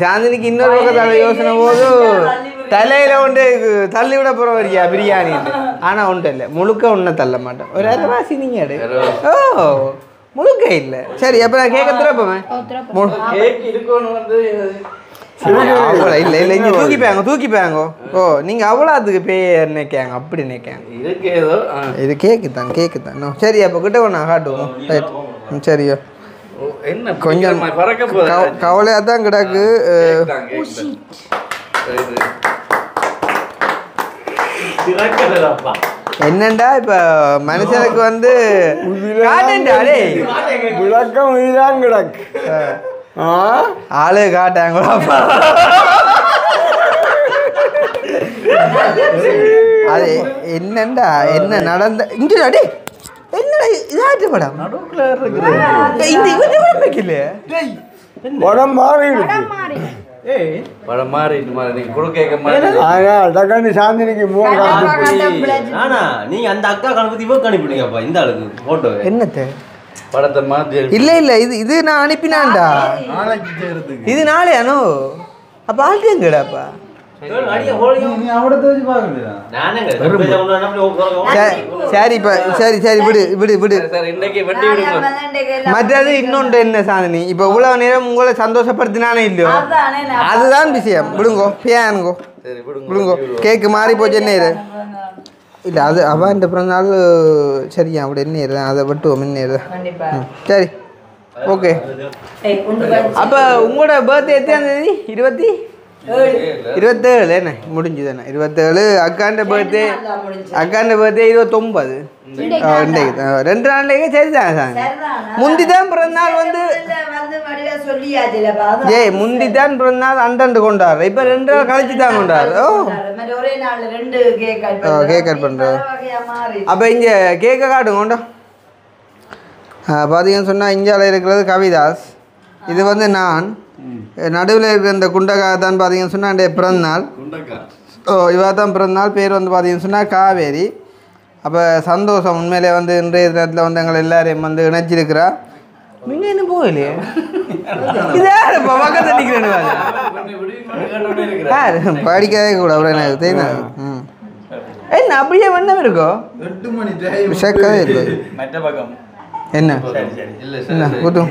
சாந்தினிக்கு இன்னொரு பக்கத்தால யோசனை போது தலையில ஒன்று தள்ளி விட போற வரியா பிரியாணி. ஆனா ஒன்றும் இல்லை முழுக்க ஒன்றை தள்ள மாட்டேன். ஒரு அரைவாசி நீங்க எடு. ஓ முழுக்க இல்லை. சரி அப்ப நான் கேட்க திறப்பேன். அவ்வளோ இல்லை இல்லை இங்கே தூக்கிப்பாங்க ஓ நீங்கள் அவ்வளோ அதுக்கு பேர் நினைக்காங்க அப்படி நினைக்காங்க இதுக்கு ஏதோ இது கேக்கு தான் சரி அப்போ கிட்ட ஒன்றா காட்டுவோம் ரைட் சரியோ என்ன கொஞ்சம் கவலையாக தான் கிடக்கு என்னண்டா இப்ப மனுஷனுக்கு வந்து விளக்கம் இதுதான் கிடக்கு ஆளு காட்டாங்களா அது என்னண்டா என்ன நடந்த இங்க அடே என்னடா இதாட்டு படம் இந்த இவன் வைக்கல படம் மாறி இருக்கு படம் மாறி நீங்க கொடுக்க மாதிரி டக்காண்டி சாந்தினிக்கு ஆனா நீங்க அந்த அக்கா கணபதி இவ அனுப்பிடுங்கப்பா இந்த ஆளுக்கு போட்டோ என்னத்த படத்தை மாத்தி இல்ல இது நான் அனுப்பினான்டா இது நாளையானோ அப்ப ஆள்ட்டு எங்கடாப்பா சரி விடு மற்றது இன்னொன்று என்ன சாதனி இப்ப இவ்வளவு நேரம் உங்களை சந்தோஷப்படுத்தினானே இல்லையோ அதுதான் விஷயம் விடுங்கோ பியானுங்கோ விடுங்கோ கேக்கு மாறி போச்சு என்ன இல்லை அது அவன் இந்த பிறந்தநாள் சரியா அப்படி என்ன அதை விட்டுவோம் என்ன சரி ஓகே அப்போ உங்களோட பர்த்டே எத்தனாம் தேதி 27 என்ன முடிஞ்சுது என்ன 27 அக்காண்ட பர்த்டே 29 2 நாளைக்கு சரிதான் சார் முந்திதான் பிறந்தநாள் வந்து முந்திதான் பிறந்தநாள் அண்டண்டு கொண்டாடுற இப்போ 2 நாள் கழிச்சு தான் கொண்டாடுற கேக் கட் பண்ணுறோம் அப்போ இங்கே கேக்கை காட்டுங்க கொண்டா பார்த்தீங்கன்னு சொன்னால் இந்தியாவில் இருக்கிறது கவிதாஸ் இது வந்து நான் நடுவில் இருக்கிற இந்த குண்டக்கா தான் பார்த்தீங்கன்னு சொன்னால் என்னுடைய பிறந்தநாள் இவா தான் பிறந்தநாள் பேர் வந்து பார்த்தீங்கன்னு சொன்னால் காவேரி அப்போ சந்தோஷம் உண்மையிலே வந்து இன்றைய தினத்தில் வந்து எங்களை எல்லாரையும் வந்து இணைச்சிருக்கிறா நீங்கள் இன்னும் போகலையே இதே பக்கத்தில் நிற்கிறேன்னு படிக்கவே கூட அப்புறம் எனக்கு தெரியாது என்ன அப்படியே வண்ணம் இருக்கோ 8 மணி டைம் செக்கவே இல்லை என்ன என்ன கூட்டும்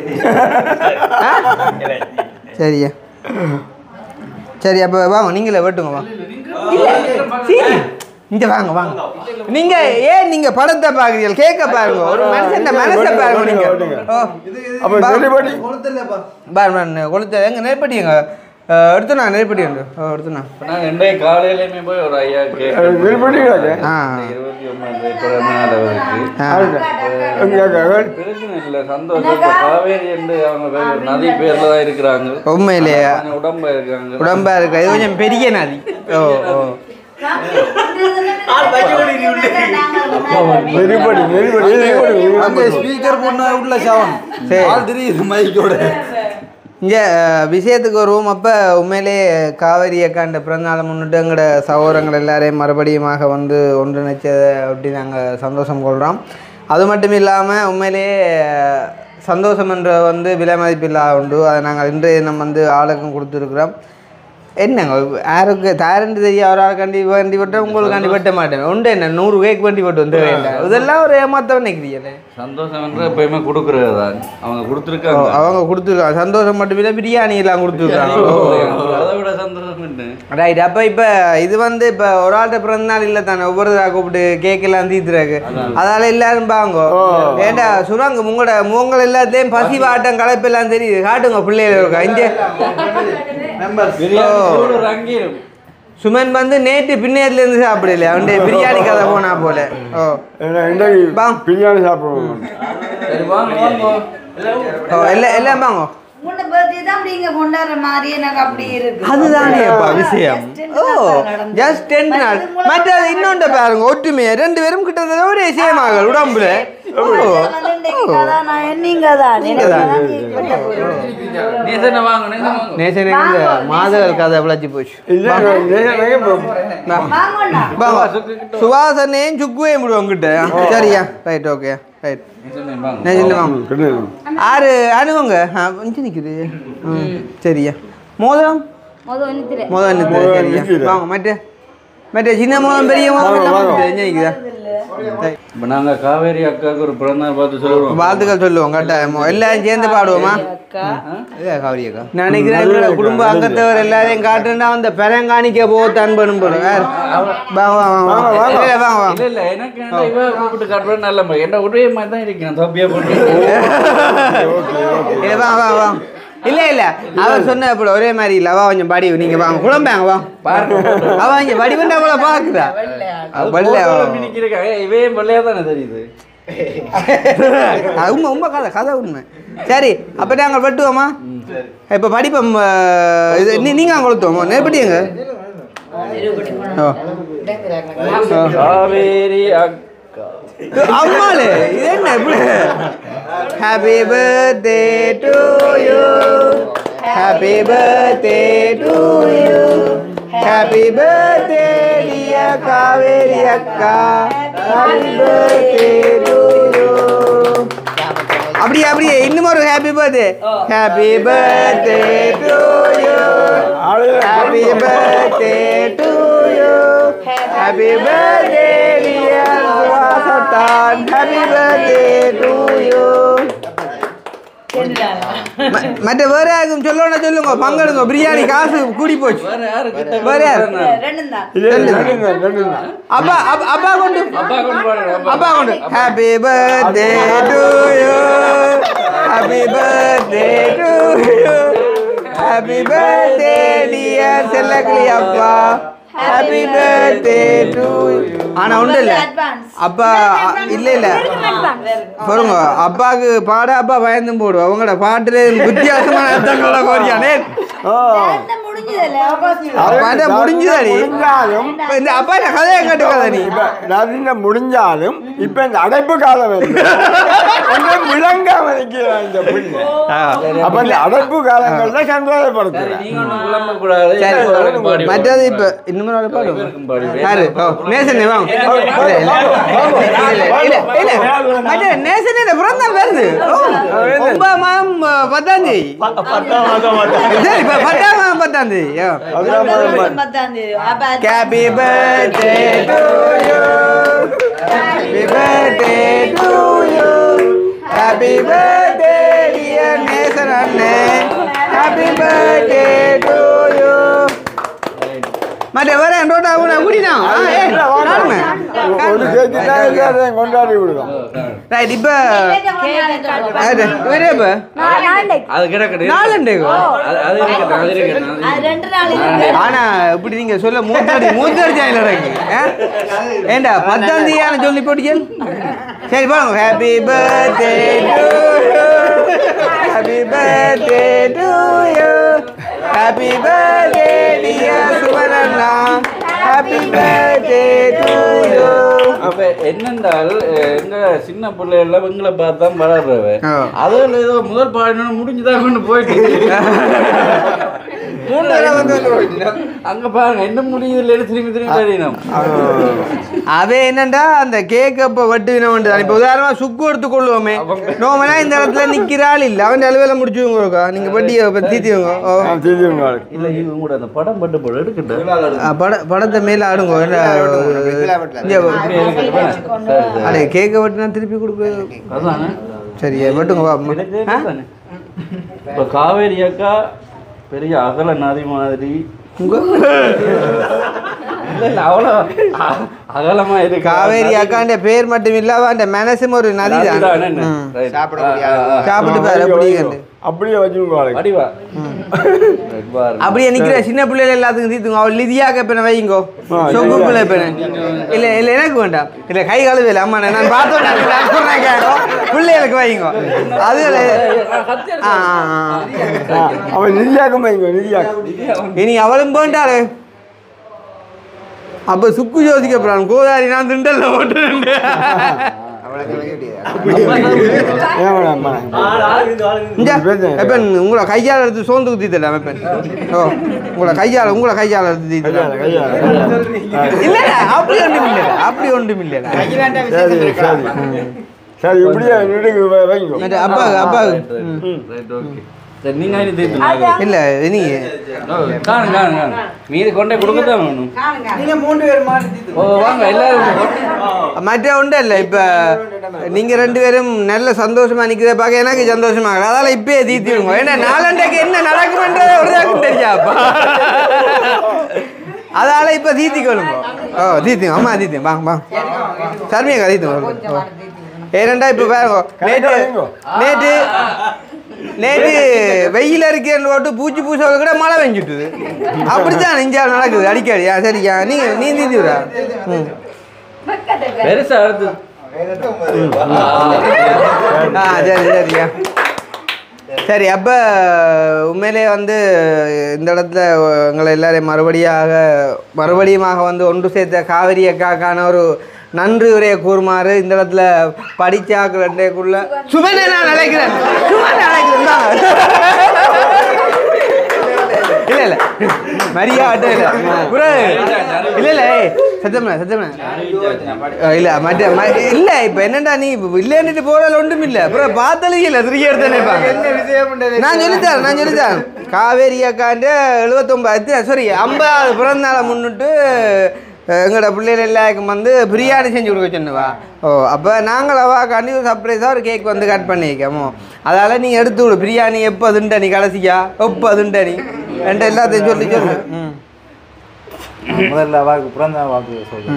சரியா சரி அப்போ வாங்க நீங்களே வெட்டுங்க வாங்க இங்கே வாங்க நீங்கள் ஏன் நீங்கள் படத்தை பார்க்குறீங்க கேட்க பாருங்க ஒரு மனுஷன் மனசை பாருங்க நீங்கள் கொளுத்த எங்கே நெருப்பட்டிங்க எடுத்துண்ணா நெருப்பட்டி உண்டு எடுத்துண்ணா நாங்கள் இன்றைய காலையிலையுமே போய் ஒரு ஐயா பிரச்சனை இல்லை சந்தோஷம் காவேரி என்று அவங்க நதி பேர்ல தான் இருக்கிறாங்க உண்மையிலேயே உடம்பா இருக்கு இது கொஞ்சம் பெரிய நதி ஸ்பீக்கர் பொண்ணு உள்ள சவன் தெரியுது மைக்கோட இங்கே விஷயத்துக்கு வருவோம் அப்போ உண்மையிலே காவேரி அக்காண்ட பிறந்தநாளை முன்னிட்டு எங்களோட சகோதரங்கள் எல்லாரையும் மறுபடியுமாக வந்து ஒன்றிணைச்சதை அப்படி நாங்கள் சந்தோஷம் கொள்கிறோம் அது மட்டும் இல்லாமல் உண்மையிலே சந்தோஷம் என்ற வந்து விலை மதிப்பில்லா உண்டு அதை நாங்கள் இன்றைய தினம் வந்து ஆளுக்கும் கொடுத்துருக்குறோம் என்னங்க யாருக்கு தாரண்டு தெரியா ஒரு ஆள் வண்டி போட்டால் உங்களுக்கு கண்டி வெட்ட மாட்டேன் உண்டு என்ன 100 கேக் வண்டி போட்டு வந்து வேண்டாம் இதெல்லாம் ஒரு ஏமாத்தவன் நினைக்கிறீங்களே சந்தோஷம் என்று எப்பயுமே கொடுக்குறது தான் அவங்க கொடுத்துருக்காங்க சந்தோஷம் மட்டும் இல்லை பிரியாணி எல்லாம் கொடுத்துருக்காங்க அதை விட சந்தோஷம் ரைட் அப்போ இப்போ இது வந்து இப்போ ஒரு ஆள்கிட்ட பிறந்தநாள் இல்லை தானே ஒவ்வொரு கூப்பிட்டு கேக் எல்லாம் தீத்துறாக்கு அதால எல்லாரும் பாங்க ஏண்டா சுரங்க உங்கள் எல்லாத்தையும் பசி வாட்டம் கலப்பு எல்லாம் தெரியுது காட்டுங்க பிள்ளைகள் இருக்கா இங்கே சுமன் வந்து நேற்று பின்னேர்ல இருந்து சாப்பிடல அவனுடைய பிரியாணி கதை போனா போல பிரியாணி சாப்பிடுவோம் எல்லாம் வாங்க அதுதானேப்பா விஷயம் ஜஸ்ட் 10 நாள் மற்றது இன்னொன்று பாருங்க ஒற்றுமையா 2 பேரும் கிட்டத்தட்ட ஒரே சேமாக உடம்புல மாதவல் கதை விளைச்சி போச்சு சுவாசனையும் சுக்குவையும் விடுவோம் கிட்ட சரியா ரைட் ஓகே ரைட் ஆறு அனுபவங்க நிற்குது சரியா மோதிரம் சரியா வாங்க மற்ற சின்ன மோதம் பெரிய மோதம் நிற்குதா இப்போ நாங்கள் காவேரி அக்காவுக்கு ஒரு பிறந்தநாள் பார்த்து சொல்லுவோம். வாழ்த்துக்கள் சொல்லுவோம் கட்டாயமோ எல்லாரும் சேர்ந்து பாடுவோமா? காவிரி அக்கா நினைக்கிறேன் எங்களோட குடும்ப அங்கத்தவர் எல்லாரையும் காட்டுன்னா அந்த பெரங்காணிக்க போத்தான் பண்ணும் போல. இல்லை எனக்கு இவ கூப்பிட்டு காட்டுறேன் நல்ல என்ன ஒரே மாதிரி தான் இருக்கேன் தொப்பியா போட்டு. வா இல்ல இல்ல அவர் சொன்ன போல ஒரே மாதிரி இல்ல. அவ கொஞ்சம் படி நீங்க வாங்க குழம்பாங்க வா அவ இங்க படி பண்ணா போல பாக்குறா. இவையும் வெள்ளையா தானே தெரியுது. உண்மை உண்மை கதை உண்மை. சரி அப்ப நாங்கள் வெட்டுவோமா? இப்ப படிப்போம். இது நீங்க அங்க கொளுத்துவோமா? நெருப்படிங்க காவேரி அம்மாளு இது என்ன இப்படி? Happy birthday to you, happy birthday to you, happy birthday dear Kaveri அக்கா, ஹாப்பி பர்த்டே டு யூ. அப்படியே இன்னும் ஒரு happy birthday. Happy birthday to you, happy birthday to you, happy birthday dear சுவாசத்தான், ஹாப்பி பர்த்டே டு யூ. மற்ற வேற யாருக்கும் சொல்லணும் சொல்லுங்க, பங்கெடுங்க. பிரியாணி காசு கூடி போச்சு. வேற யாரு? அப்பா அப்பா கொண்டு happy birthday to you, happy birthday to you, happy birthday dear செல்லக்கிளி அப்பா, ஹாப்பி பர்த்டே டு யூ. ஆனா ஒன்றும் இல்லை அப்பா இல்ல பாருங்க அப்பாவுக்கு பாட அப்பா பயந்தும் போடுவோம். அவங்களோட பாட்டுல வித்தியாசமான அர்த்தங்களோட கோரியானே முடிஞ்சாலும் இப்ப இந்த அடைப்பு காலம் விளங்காம அப்ப இந்த அடைப்பு காலங்கள்ல சந்தோஷப்படுத்துறேன். மற்றது இப்ப இன்னும் நேசன் வாங்க நேசன் பிறந்தா வருது 9 மாதம் 10ஆம் தேதி. சரி 10ஆம் மாதம் 10ஆம் தேதி. Happy birthday to you, happy birthday to you, happy birthday dear Nathan Anne, happy birthday to you. மற்ற வரேன் ரோட்டா கூட குடினா கொண்டாடி விடுவோம். ரைட் இப்ப ஆனா இப்படி நீங்க சொல்ல மூத்தடிச்சாங்க ஏண்டா 10ஆம் தேதியான சொல்லி போட்டீங்க. சரி பாருங்க happy birthday to you, happy birthday to you, happy birthday dear Swarna, happy birthday to you. அப்ப என்னென்றால் எங்க சின்ன பிள்ளைகள் எங்களை பார்த்தா வளர்றவ அதில் ஏதோ முதல் பாடணும் முடிஞ்சுதான் கொண்டு போயிட்டு அங்க பாருங்க என்ன முடியுது திரும்பி தெரியணும். அவன் என்னண்டா அந்த கேக் அப்ப வெட்டுவினோம். இப்ப உதாரணமா சுக்கு எடுத்து கொள்ளுவோமே நோமனா இந்த இடத்துல நிக்கிறாள் இல்ல அவன் அளவேல முடிச்சுவங்க. நீங்க வட்டியை தீத்திவங்க இல்ல இவங்க கூட அந்த படம் பட்டு போட எடுக்கட்டும். படத்தை மேல ஆடுங்க. அடே கேக்க வெட்டினா திருப்பி கொடுக்க அதானே. சரி வெட்டுங்க. இப்ப காவேரி அக்கா பெரிய அகல நதி மாதிரி அவ்வளோ அகலமா இருக்கு. காவேரி அக்காண்ட பேர் மட்டும் இல்ல அந்த மனசும் ஒரு நதி தான். சாப்பிட்டு பாரு அப்படியே வச்சுக்கோ. அப்படியே நிக்கிற சின்ன பிள்ளைகள் எல்லாத்துக்கும் தீத்துங்க. அவள் லிதியாக இப்ப வைங்கோ சொக்கு பிள்ளை இப்ப இல்ல இல்ல எனக்கு வேண்டாம் இல்ல கை கழுவு இல்லை. அம்மா நான் பார்த்தோம் பிள்ளைகளுக்கு வைங்கோ. அது அவன் நிதியாக்கம் வைங்கோ. நிதியாக்கம் இனி அவளும் போண்டாரு. அப்ப சுக்கு யோசிக்க போறான் கோதாரி நான் திண்டல்ல போட்டு உங்களை கையால் எடுத்து சோந்து குத்திட்டல உங்களை கையால் எடுத்து தீத்தல. இல்ல அப்படி ஒன்றும் இல்ல அப்படி ஒன்றும் இல்ல. சரி இப்படியே அப்பா நீங்க இல்ல நீ மீது கொண்டே கொடுக்கத்தான் வேணும். நீங்க 3 பேர் மாட்டி ஓ வாங்க எல்லாரும். மற்ற உண்டு இல்லை இப்போ நீங்கள் 2 பேரும் நல்ல சந்தோஷமாக நிற்கிறத பார்க்க எனக்கு சந்தோஷமாக அதால் இப்பயே தீர்த்திடுங்க. ஏன்னா நாளண்டைக்கு என்ன நடக்குமென்றதை ஒரு தாக்கும் தெரியாப்பா. அதால் இப்போ தீர்த்திக்கொள்ளுங்க. ஓ தீர்த்திங்க அம்மா தீர்த்திங்க வாங்க வாங்க சர்மியக்கா தீர்த்துங்க. ஏனண்டா இப்போ பாருங்க நேற்று வெயில் இருக்கேன்னு போட்டு பூச்சி பூசை கூட மழை பெஞ்சுட்டுது. அப்படித்தான் இந்தியா நடக்குது அடிக்கடி. சரியா நீ தீர்த்திவிடா. பெருசா அடுத்து சரி சரியா சரி. அப்போ உண்மையிலே வந்து இந்த இடத்துல எங்களை எல்லாரையும் மறுபடியுமாக வந்து ஒன்று சேர்த்த காவேரி அக்காக்கான ஒரு நன்றி உரையை கூறுமாறு இந்த இடத்துல படிச்சாக்கள் ரெண்டேக்குள்ள சுமனை நான் நினைக்கிறேன். இல்ல இல்ல மரியாதை இல்ல இல்ல இல்ல சத்தம்ண்ணா இல்ல மற்ற இல்ல இப்ப என்னடா நீ இல்லைன்னுட்டு போறால ஒன்றும் இல்ல அப்புறம் பார்த்தாலே இல்ல திருக்கி எடுத்தேன். நான் சொல்லித்தரேன் காவேரி அக்காண்ட 79 சாரி 50 பிறந்த நாளை முன்னிட்டு எங்களோட பிள்ளைகள் எல்லாருக்கும் வந்து பிரியாணி செஞ்சு கொடுக்க சொன்னவா. ஓ அப்போ நாங்கள் அவாக்காண்டி ஒரு சர்ப்ரைஸாக ஒரு கேக் வந்து கட் பண்ணியிருக்கோமோ. அதால் நீங்கள் எடுத்து விடு பிரியாணி எப்போ அதுண்ட நீ கடைசியா எப்போ அதுண்ட நீ என்கிட்ட எல்லாத்தையும் சொல்லு. முதல்ல வாக்கு பிறந்த வாக்கு சொல்லு.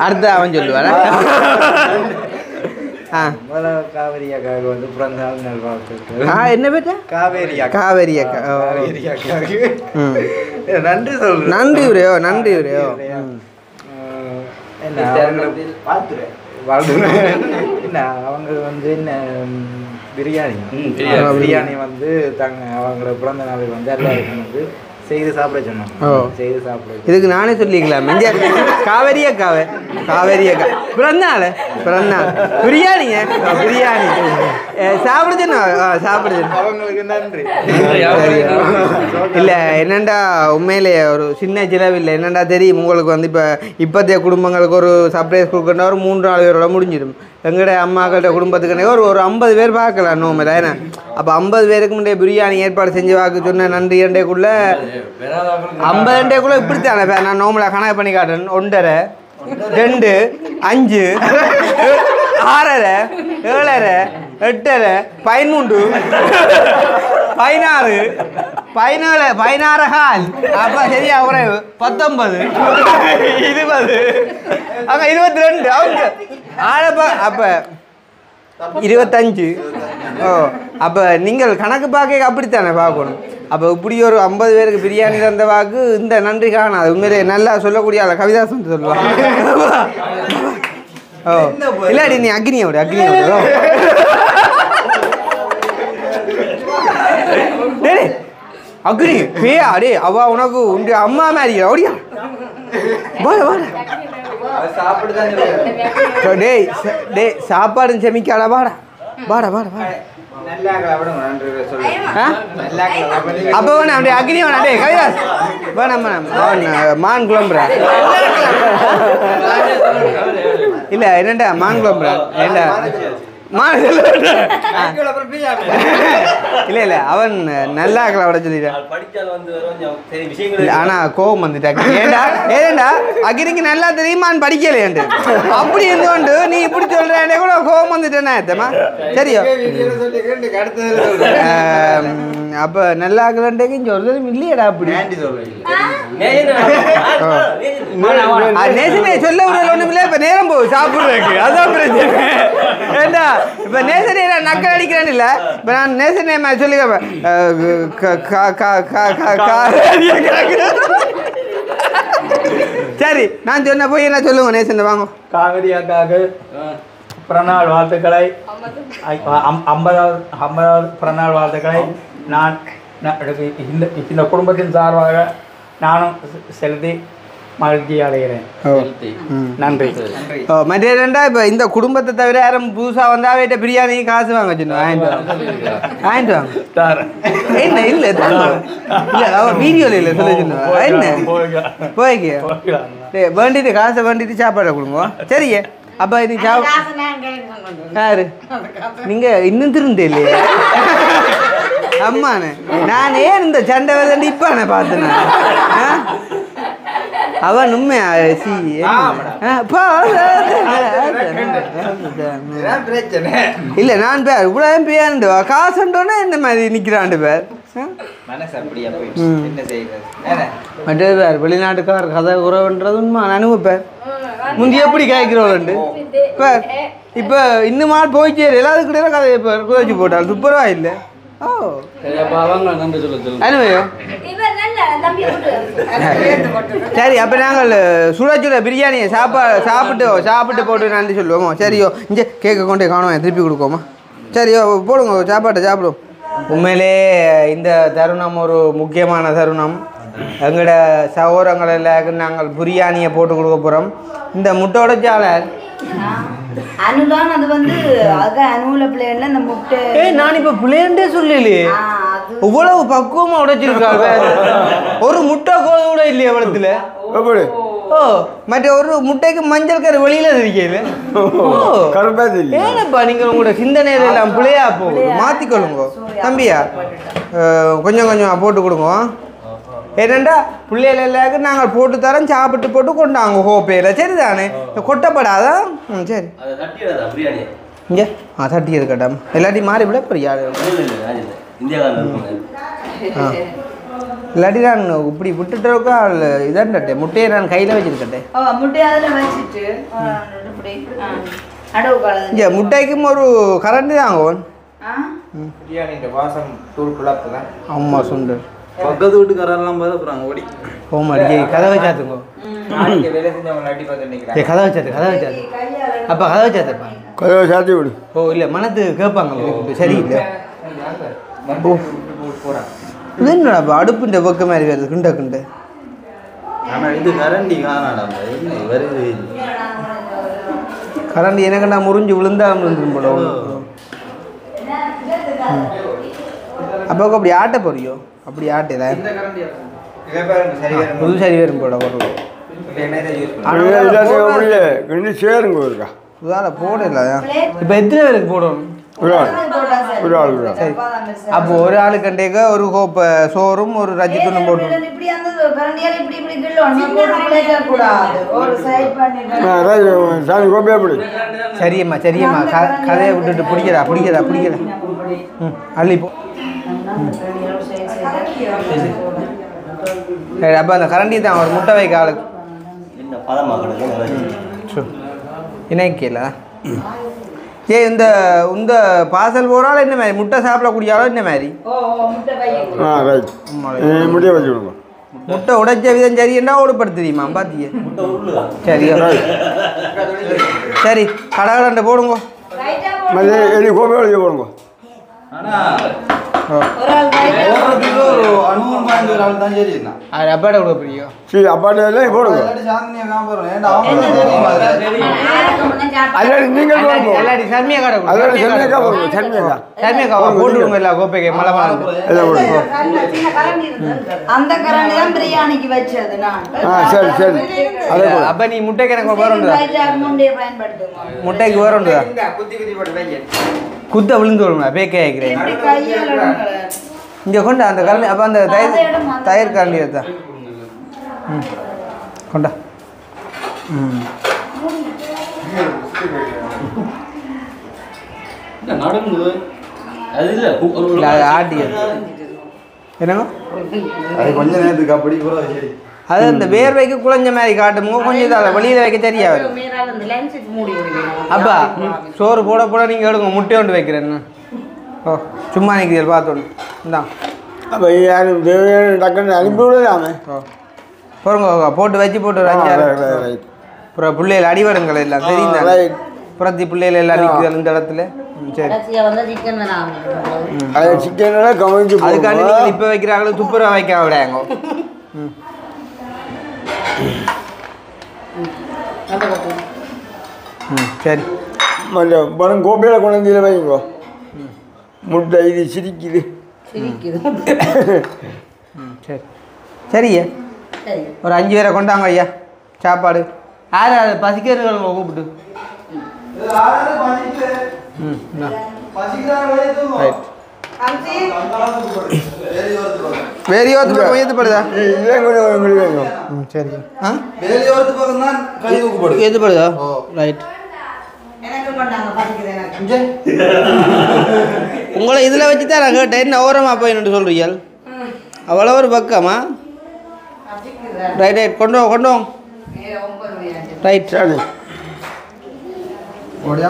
அடுத்த அவன் சொல்லுவான். காவேரி அக்காவுக்கு வந்து பிறந்த நாள் நல்வாழ்த்துக்கள். என்ன பேட்டா காவேரி அக்கா நன்றி சொல்லு. நன்றி உரையோ என்ன அவங்க வந்து என்ன பிரியாணி வந்து அவங்களோட பிறந்த நாளுக்கு வந்து எல்லாருக்கும் வந்து செய்து சாப்பிட சொன்னாங்க. இதுக்கு நானே சொல்லிக்கலாம். காவேரி அக்கா பிறந்தாள் பிரியாணிங்க பிரியாணி சாப்பிட சொன்னோம். அவங்களுக்கு நன்றி. இல்லை என்னண்டா உண்மையிலே ஒரு சின்ன செலவு இல்லை. என்னண்டா தெரியும் உங்களுக்கு வந்து இப்போத்தைய குடும்பங்களுக்கு ஒரு சர்ப்ரைஸ் கொடுக்கணுன்னா ஒரு 3-4 பேரோட முடிஞ்சிடும். எங்கள்ட அம்மாக்கள்கிட்ட குடும்பத்துக்கு ஒரு 50 பேர் பார்க்கலாம் நோம்பில். ஏன்னா அப்போ 50 பேருக்கு முன்னே பிரியாணி ஏற்பாடு செஞ்சு வாக்கு சொன்ன நன்றி ரெண்டேக்குள்ள 50 ரெண்டேக்குள்ள இப்படித்தானே நான் நோம்பில் கணக்கு பண்ணி காட்டுறேன். 1.5 2 5 6.5 7.5 8.5 13 16 17 16.5 அப்போ சரியா குறைவு 19 20 அங்கே 22 அவங்க ஆளப்பா அப்போ 25. ஓ அப்போ நீங்கள் கணக்கு பார்க்க அப்படித்தானே பார்க்கணும். அப்போ இப்படி ஒரு 50 பேருக்கு பிரியாணி தந்த வாக்கு இந்த நன்றி காணாது. உண்மையிலே நல்லா சொல்லக்கூடிய ஆள் கவிதாசன் சொல்லுவாங்க. ஓ இல்லாடி நீ அக்னியோட அக்னி பேயா டே அவ உனக்கு உண்டு அம்மா மாதிரி ஓடியா டேய் சாப்பாடு செமிக்காடா வாடா அப்ப வேணா அப்படியே அக்னி வேணா டே கைதாஸ் வேணாம் மான் குழம்புற இல்ல என்னண்டா மான் குழம்புற இல்ல இல்ல அவன் நல்லா விட சொல்லிட்டான். ஆனா கோபம் வந்துட்டாங்க. ஏண்டா அக்னிக்கு நல்லா தெரியுமான்னு படிக்கலையாண்டு அப்படி இருந்தோண்டு நீ இப்படி சொல்றேன் கூட கோபம் வந்துட்டேன்னா ஏத்தமா சரியோ. அப்ப நல்லா இருக்கலன்றைக்கும் சொல்றது இல்லையடா அப்படி நேசனே சொல்ல ஒண்ணும் இல்ல. இப்ப நேரம் போகுது சாப்பிடுறதுக்கு அதான் பிரச்சனை. ஏண்டா இப்ப நேசனே நக்கல் அடிக்கிறேன்னு இல்ல. இப்ப நான் நேசனே சொல்லிக்கிறேன் சரி நான் சொன்ன போய் என்ன சொல்லுங்க நேசன் வாங்க. காவேரி அக்காவுக்கு பிறநாள் வாழ்த்துக்களை 50வது பிறநாள் வாழ்த்துக்களை நான் இந்த குடும்பத்தின் சார்பாக நானும் செலுத்தி மகிழ்ச்சி அடைகிறேன். நன்றி. மற்ற ரெண்டா இப்போ இந்த குடும்பத்தை தவிர யாரும் புதுசாக வந்தால் வீட்டை பிரியாணி காசு வாங்க சொன்னோம். வாங்கிட்டு வாங்க. என்ன இல்லை வீடியோவில் இல்லை சொல்ல சொன்னோம். என்ன போய்க்கு வேண்டிட்டு காசை வேண்டிட்டு சாப்பாடை கொடுங்க. சரியே அப்போ இது யாரு நீங்கள் இன்னும் திருந்தே இல்லையே அம்மாண்ணே நான் ஏன் இந்த சண்டை வந்து இப்பாண்ணே பார்த்தேன் அவன் உண்மையா சி இல்லை நான் பேர் இவ்வளோ பேருண்டு காசுண்டோன்னே இந்த மாதிரி நிற்கிறாண்டு பேர் மற்றது பேர் வெளிநாட்டுக்கார கதை உறவுன்றது உண்மை அனுபவப்பேர் முந்தி எப்படி காய்க்கிறோண்டு பேர் இப்போ இன்னும் ஆள் போயிச்சே எல்லாத்துக்கிட்டே கதையை பேர் குதிச்சு போட்டால் துப்புரவா இல்லை ஓ அனுபவம் சரி அப்போ நாங்கள் சுட சுட பிரியாணியை சாப்பிட்டு போட்டு நன்றி சொல்லுவோமோ சரியோ இங்கே கேட்க கொண்டே காணுவோம் திருப்பி கொடுக்கோமா சரியோ போடுங்க சாப்பாட்டை சாப்பிடுவோம் உண்மையிலே இந்த தருணம் ஒரு முக்கியமான தருணம் எங்களோட சகோதரங்களில் நாங்கள் பிரியாணியை போட்டு கொடுக்க போகிறோம் இந்த முட்டோட சாலர் அனுதான் அது வந்து அனுல பிளேன்ல இந்த முட்டை நான் இப்போ பிளேன்டே சொல்லலையே இவ்வளவு பக்குவமா உடைச்சிருக்காங்க ஒரு முட்டை கோது கூட இல்லையா வளத்துல ஓ மற்ற ஒரு முட்டைக்கு மஞ்சள் கரு வெளியில தெரிக்கல ஏனப்பா நீங்க உங்களோட சிந்தனையில எல்லாம் பிள்ளையா போகுது மாத்திக்கொள்ளுங்க தம்பியா கொஞ்சம் கொஞ்சம் போட்டு கொடுங்க ஏனண்டா பிள்ளைகள் எல்லாருக்கும் நாங்கள் போட்டு தரோம் சாப்பிட்டு போட்டு கொண்டாங்க ஹோப்பையில் சரி தானே கொட்டப்படாதா ம் சரி இங்கே தட்டி இருக்கட்டும் எல்லாத்தையும் மாறி விட பெரிய இல்லாட்டி நான் இப்படி விட்டுட்டோக்கா இதான்டே முட்டையை நான் கையில் வச்சுருக்கட்டேன் இங்கே முட்டைக்கும் ஒரு கரண்டி தாங்க அம்மா சுண்டு பக்கத்து வீட்டுக்காரெல்லாம் போது அப்புறம் ஓடி போமாடி கதவை சாத்துங்க கதவை சாத்து அப்போ கதவை சாத்துப்பா கதவை சாத்தி விடு ஓ இல்லை மனத்து கேட்பாங்க சரி இல்லை இது என்னடா அடுப்புன்ற பக்கம் மாதிரி வருது கிண்ட கிண்ட ஆனால் இது கரண்டி காணாடா வருது கரண்டி எனக்கு நான் முறிஞ்சு விழுந்தா விழுந்துடும் போல அப்போ அப்படி ஆட்ட போறியோ அப்படி ஆட்டல புது சரி வரும் போட சேருங்க இருக்கா போடல இப்போ எத்தனை பேருக்கு போடணும் ஒரு ஆள் சரி அப்போ ஒரு ஆளுக்கண்டேக்க ஒரு கோப்பை சோறும் ஒரு ரஜி துண்டும் போட்டு சரியம்மா சரியம்மா கதையை விட்டுட்டு பிடிக்கிறா ம் அள்ளி போ சரி அப்போ அந்த கரண்டி தான் ஒரு முட்டை வைக்க ஆளுக்கு இணைக்கல இந்த இந்த பார்சல் போகிறாலும் என்ன மாதிரி முட்டை சாப்பிடக்கூடிய ஆளும் என்ன மாதிரி முட்டையை வச்சு விடுங்க முட்டை உடைச்ச விதம் சரி என்ன ஓடுபடுத்து தெரியுமா பாத்திய சரி சரி கடகடண்டை போடுங்க கோப்பை எழுதி போடுங்க அப்பாட்ட கொடுக்க பிடிக்கும் சரி அப்பாட்ட எல்லாம் போடுங்க போட்டுருங்க இல்ல கோப்பைக்கு மழை அந்த கரண்டி தான் பிரியாணிக்கு வச்சது நான் சரி சரி அப்ப நீ முட்டைக்கு எனக்கு வரணும் முட்டைக்கு வரணும் குத்த விழுந்து விடுங்க பேக்கே ஆகிக்கிறேன் இங்கே கொண்டா அந்த கரண்டி அப்போ அந்த தயிர் கரண்டி எடுத்தா ம் கொண்டா ம் ஆட்டி என்னங்க அது கொஞ்ச நேரத்துக்கு அப்படி கூட அது அந்த வேர்வைக்கு குழஞ்ச மாதிரி காட்டுமோ கொஞ்சம் இதாக வெளியில் வைக்க தெரியாது அப்பா சோறு போட போட நீங்கள் எடுங்க முட்டை கொண்டு வைக்கிறேன்னு ஓ சும்மா நிற்கிறீர்கள் பார்த்தோன்னு இந்தான் அப்போ யாரும் டக்குன்னு அனுப்பி விடலாமே போடுங்க போட்டு வச்சு போட்டு ஒரு 5 அப்புறம் பிள்ளைகள் அடிவடுங்கள் எல்லாம் தெரியும் புறத்தி பிள்ளைகள் எல்லாம் நிற்குது இந்த இடத்துல சரி சிக்கன் கவனிச்சு அதுக்காண்டி நீங்கள் இப்போ வைக்கிறாங்களோ துப்புரவா வைக்க விடாங்க ம் சரி பணம் கோப்பையில் கொண்டு வைங்கோ முட்டை இது சிரிக்குது சரி சரியா ஒரு 5 பேரை கொண்டாங்க ஐயா சாப்பாடு யார் பசிக்கிறவங்க கூப்பிட்டு வேலையோரத்து பக்கம் ஏற்றுப்படுதா சரி வேலையோரத்து பக்கம் தான் கை தூக்கப்படுது ஏற்றுப்படுதா ரைட் உங்களை இதில் வச்சு தான் நான் கேட்டேன் என்ன ஓரமாக போயின்னு சொல்கிறீங்க அவ்வளோ ஒரு பக்கமா ரைட் ரைட் கொண்டு வாங்க ரைட் சரி ஓடியா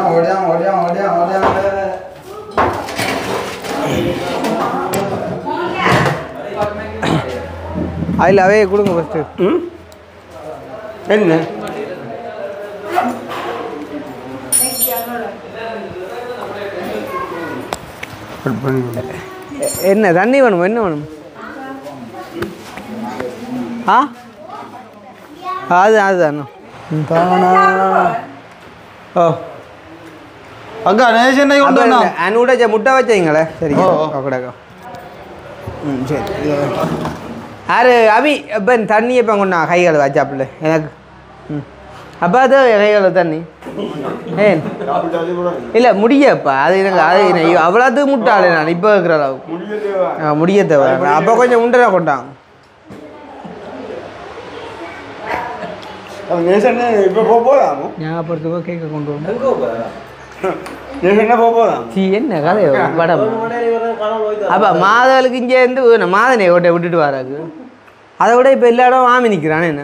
அதில் அவையே கொடுங்க ஃபஸ்ட்டு என்ன என்ன தண்ணி வேணும் என்ன வேணும் ஆ அதுதானே ஓ அக்கா நேஷனை கொண்டு வந்தா அனுட முட்டை வச்சீங்களே சரி ஓகேக்கா சரி யாரு அபி அப்போ தண்ணி எப்போ கொண்டா கைகள் வச்சாப்புல எனக்கு அப்போ அது கைகள் தண்ணி ஏன் இல்லை முடியப்பா அது எனக்கு அது அவ்வளோத்துக்கு முட்டாளே நான் இப்போ இருக்கிற அளவுக்கு முடிய தேவை அப்போ கொஞ்சம் உண்டரை கொண்டாங்க இப்போ போகலாமோ ஞாபகப்படுத்துவோ கேட்க கொண்டு வந்து என்ன கதை படம் அப்போ மாதவளுக்கு இங்கே இருந்து மாதனை ஓட்டை விட்டுட்டு வராது அதை விட இப்போ எல்லா இடம் வாமி நிற்கிறானே என்ன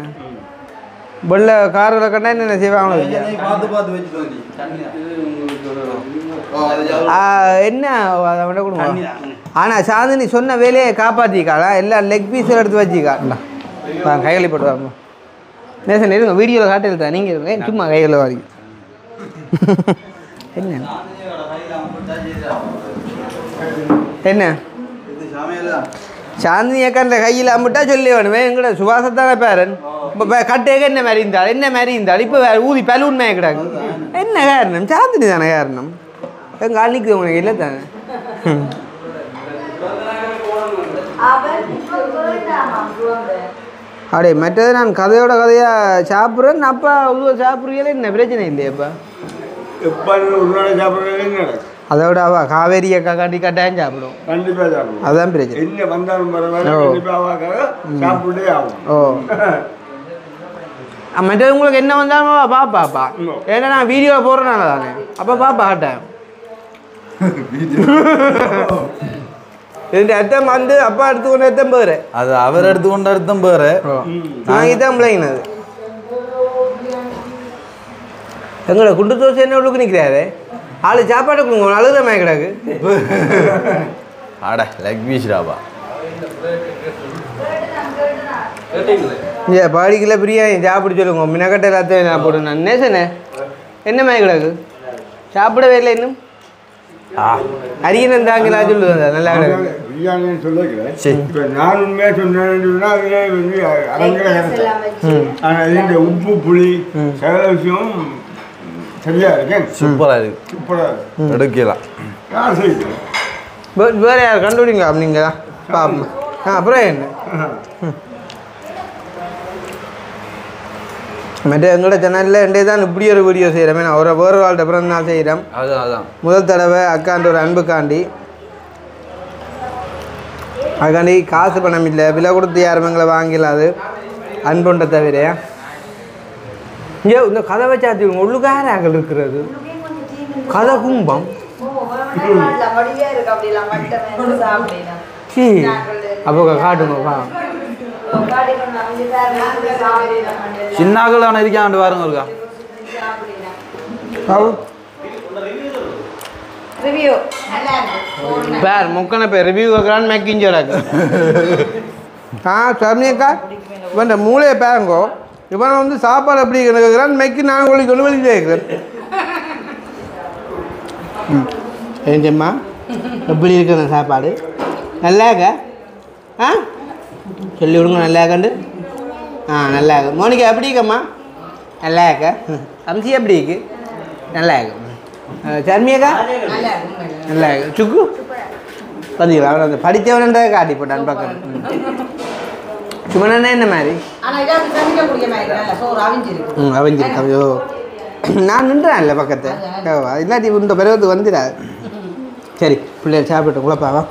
வெள்ள காரில் கண்டா என்ன செய்வாங்களோ என்ன அதை விட கொடுங்க ஆனால் சாந்தினி சொன்ன வேலையை காப்பாற்றிக்காளா எல்லாம் லெக் பீஸில் எடுத்து வச்சுக்காண்டா கைகளை போட்டுவாங்க நேசன் இருங்க வீடியோவில் காட்டில் தான் நீங்கள் இருங்க சும்மா கைகளில் வாரி என்ன என்ன சாந்தினி அக்கா கையில் அம்பிட்டா சொல்லி வேணுமே எங்கட சுவாசத்தான பேரன் இப்போ கட்டேக என்ன மாதிரி இருந்தாள் இப்போ வேறு ஊதி பலூன் மேய கிடாது என்ன காரணம் சாந்தினி தானே காரணம் எங்கள் ஆளுக்கு உனக்கு இல்லை தானே அப்படியே மற்றது நான் கதையோட கதையாக சாப்பிட்றேன் அப்பா உருவ சாப்பிட்றீங்களே என்ன பிரச்சனை இல்லையாப்பா அதோட அவ காவேரி அக்கா காட்டி கட்டாயம் சாப்பிடும் கண்டிப்பாக சாப்பிடும் அதுதான் பிரச்சனை என்ன வந்தாலும் சாப்பிட்டே ஆகும் ஓ மற்றது உங்களுக்கு என்ன வந்தாலும் பாப்பாப்பா ஏன்னா நான் வீடியோவில் போடுறேனால தானே அப்போ பாப்பா கட்டாயம் இதுக்கு அர்த்தம் வந்து அப்பா எடுத்துக்கொண்டு அர்த்தம் பேரு அது அவர் எடுத்துக்கொண்ட அர்த்தம் பேரு நான் இதான் பிள்ளைங்கனது எங்களை குண்டு தோசை என்ன உள்ளுக்கு நிற்கிறாரு ஆளு சாப்பாடு கொடுங்க அழுகிற மாதிரி கிடாக்கு அட லெக் பீஸ்டாப்பா ஏ பாடிக்கல பிரியாணி சாப்பிட சொல்லுங்க மினக்கட்டை எல்லாத்தையும் நான் போடுங்க நான் நேசனே என்ன மாதிரி கிடாக்கு சாப்பிடவே இல்லை இன்னும் அரியணன் தாங்களா சொல்லுவாங்க நல்லா பிரியாணின்னு சொல்லிக்கிறேன் இப்போ நான் உண்மையாக சொன்னேன்னா வந்து அரங்கிற ஆனால் இந்த உப்பு புளி சகல விஷயம் சரியா இருக்கேன் சூப்பராக இருக்கு எடுக்கலாம் யார் செய்யுது வேறு யார் கண்டுபிடிங்க அப்படிங்க பாப்போம் அப்புறம் என்ன மற்ற எங்களோட சேனலில் ரெண்டே தான் இப்படி ஒரு வீடியோ செய்கிறேன் நான் ஒரு வேறு வாழ்கிட்ட பிறந்த நாள் செய்கிறேன் அதான் முதல் தடவை அக்காண்ட ஒரு அன்புக்காண்டி அதுக்காண்டி காசு பணம் இல்லை விலை கொடுத்து யாரும் எங்களை வாங்கிடலாது அன்புண்ட தவிர இங்கே இந்த கதவை சாத்தி உள்ளுக்காராக்கள் இருக்கிறது கதை கும்பம் அப்போ காட்டுங்கப்பா சின்னாக்கள் அவனை இருக்காண்டு பாருங்க இருக்கா பேர் முக்கன பேர் ரிவ்யூ வைக்கிறான்னு மேக்கிஞ்சோடாக்கு சரணியக்கா இவன் மூளையை பேருங்கோ இவனை வந்து சாப்பாடு எப்படி கேட்குறான் மெக்கி நான் கொண்டு கொண்டு வெளியே கேட்குறேன் ஏஞ்சம்மா எப்படி இருக்குது அந்த சாப்பாடு நல்லாக்கா ஆ சொல்லி விடுங்க நல்லாக்கண்டு நல்லா இருக்கு மோனிகா எப்படி இருக்கம்மா நல்லா இருக்கா அம்சி எப்படி இருக்கு நல்லா இருக்கு சர்மியக்கா நல்லா இருக்கு சுக்கு பார்த்தீங்களா அவன் அந்த படித்தவனன்றதை காட்டி போட்டான் பக்கம் சுமனா என்ன மாதிரி அவிஞ்சிருக்கு நான் நின்றேன் இல்லை பக்கத்தை இல்லாட்டி இந்த பிறகு வந்துடாது சரி பிள்ளைகள் சாப்பிட்டு குழப்பாவா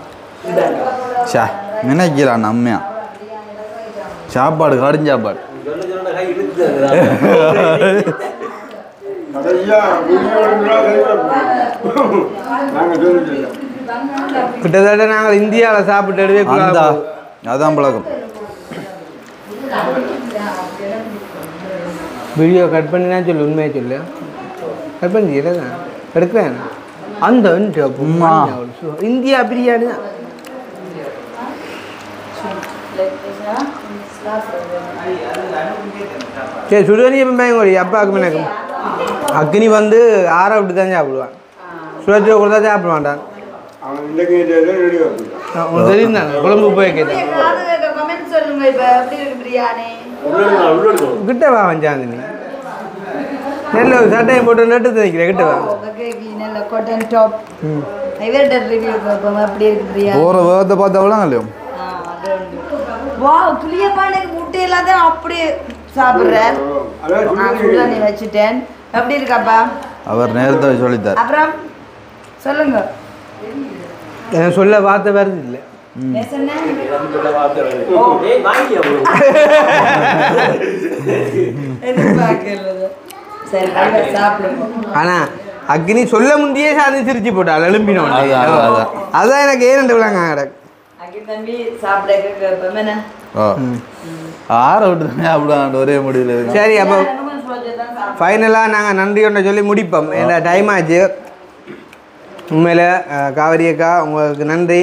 ஷா நினைக்கிறான் அம்மையா சாப்பாடு கடும் சாப்பாடு கிட்டத்தட்ட நாங்கள் இந்தியாவில் சாப்பிட்டு அதான் பழக்கம் வீடியோ கட் பண்ணினா சொல்லு உண்மையை சொல்லு கட் பண்ணி எடுக்கிறேன் அந்த இந்தியா பிரியாணி தான் சரி சுடுதண்ணி எப்போ பயங்கொடி அப்பாவுக்கு எனக்கும் அக்னி வந்து ஆற விட்டு தான் சாப்பிடுவான் சுழற்சியை கொடுத்தா சாப்பிட மாட்டான் தெரியும் தானே குழம்பு போய் கேட்டேன் கிட்ட வா வஞ்சாந்தினி நல்ல ஒரு சட்டையை போட்டு நட்டு நினைக்கிறேன் கிட்ட வா போகிற வேகத்தை பார்த்தவளாம் இல்லையோ முட்டை எல்லாத்தையும் அப்படியே சாப்பிடுறேன் நான் வச்சுட்டேன் எப்படி இருக்காப்பா அவர் நேரத்தை சொல்லித்தார் அப்புறம் சொல்லுங்க எனக்கு சொல்ல வார்த்தை வருது இல்லை ஆனா அக்னி சொல்ல முடியே சாதி சிரிச்சு போட்டாள் எழும்பினோம் அதான் எனக்கு ஏன் விழாங்க ஆற விட்டு அப்படி ஒரே முடியல சரி அப்போ ஃபைனலாக நாங்கள் நன்றி ஒன்றை சொல்லி முடிப்போம் ஏன்னா டைம் ஆச்சு உண்மையில் காவேரி அக்கா உங்களுக்கு நன்றி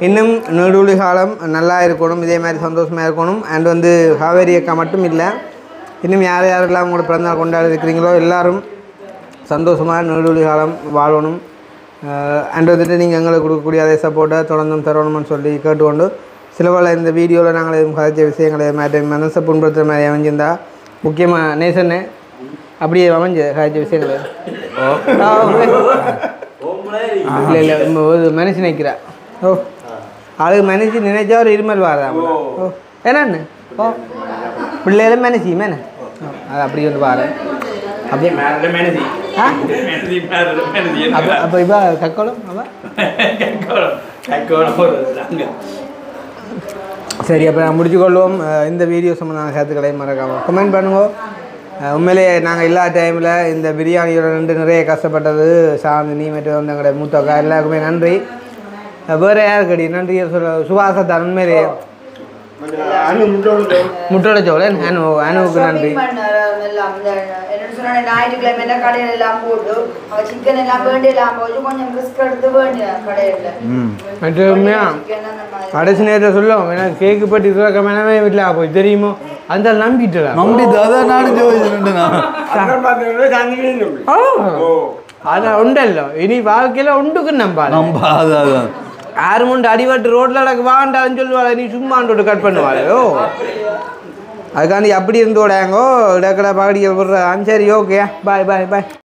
இன்னும் நெடுவழி காலம் நல்லா இருக்கணும் இதே மாதிரி சந்தோஷமாக இருக்கணும் அண்ட் வந்து காவேரி அக்கா மட்டும் இல்லை இன்னும் யார் யாரெல்லாம் உங்களோட பிறந்தநாள் கொண்டாடி இருக்கிறீங்களோ எல்லோரும் சந்தோஷமாக நெடுவழி காலம் வாழணும் அண்ட் வந்துட்டு நீங்கள் எங்களுக்கு கொடுக்கக்கூடிய அதே சப்போர்ட்டை தொடர்ந்தும் தரணும்னு சொல்லி கேட்டுக்கொண்டு சிலவள இந்த வீடியோவில் நாங்கள் எதுவும் கதைச்ச விஷயங்களை மாற்றி மனசை புண்படுத்துகிற மாதிரி அமைஞ்சிருந்தா முக்கியமாக நேசன்னு அப்படியே அமைஞ்ச கதைச்ச விஷயங்கள் இல்லை இல்லை ஒரு மனுஷன் நினைக்கிறா ஓ அது மனுஷி நினைச்சா ஒரு இருமல் வாரான் ஓ என்னன்னு ஓ பிள்ளைகளும் மனுஷி மேனே அது அப்படி வந்து பாரு அப்படியே அப்போ இப்போ கக்கோளம் சரி அப்போ நான் முடிச்சுக்கொள்வோம் இந்த வீடியோ சம்மந்தமான கருத்துக்களை மறக்காமல் கமெண்ட் பண்ணுங்க உண்மையிலேயே நாங்கள் எல்லா டைமில் இந்த பிரியாணியோட நிறைய கஷ்டப்பட்டது சாந்தினி மற்றும் வந்து எங்களுடைய மூத்தக்கா எல்லாருக்குமே நன்றி வேறு யாருக்கடி நன்றி சொல்ல சுவாசத்தான் உண்மையிலேயே முட்டோட சோழன் அனுவுக்கு நன்றி ஞாயிற்றுக்கிழமை கடையில எல்லாம் போட்டு சிக்கன் எல்லாம் வேண்டி எல்லாம் போட்டு கொஞ்சம் ரிஸ்க் எடுத்து வேண்டிய கடையில மற்றமையா கடைசி நேரத்தில் சொல்லுவோம் எனக்கு கேக்கு பட்டி மேனவே வீட்டில் போய் தெரியுமோ அந்த நம்பிட்டு அதான் நானும் அதான் உண்டല്ലോ இனி வாழ்க்கையில் உண்டுக்கு நம்பாதான் யாரும் உண்டு அடிபட்டு ரோட்டில் எனக்கு வாண்டான்னு சொல்லுவாள் நீ சும்மாண்டு கட் பண்ணுவாளோ அதுக்காண்டி அப்படி இருந்து விடாங்கோ இடக்கடை பாடிகள் விடுற சரி ஓகே பாய் பாய் பாய்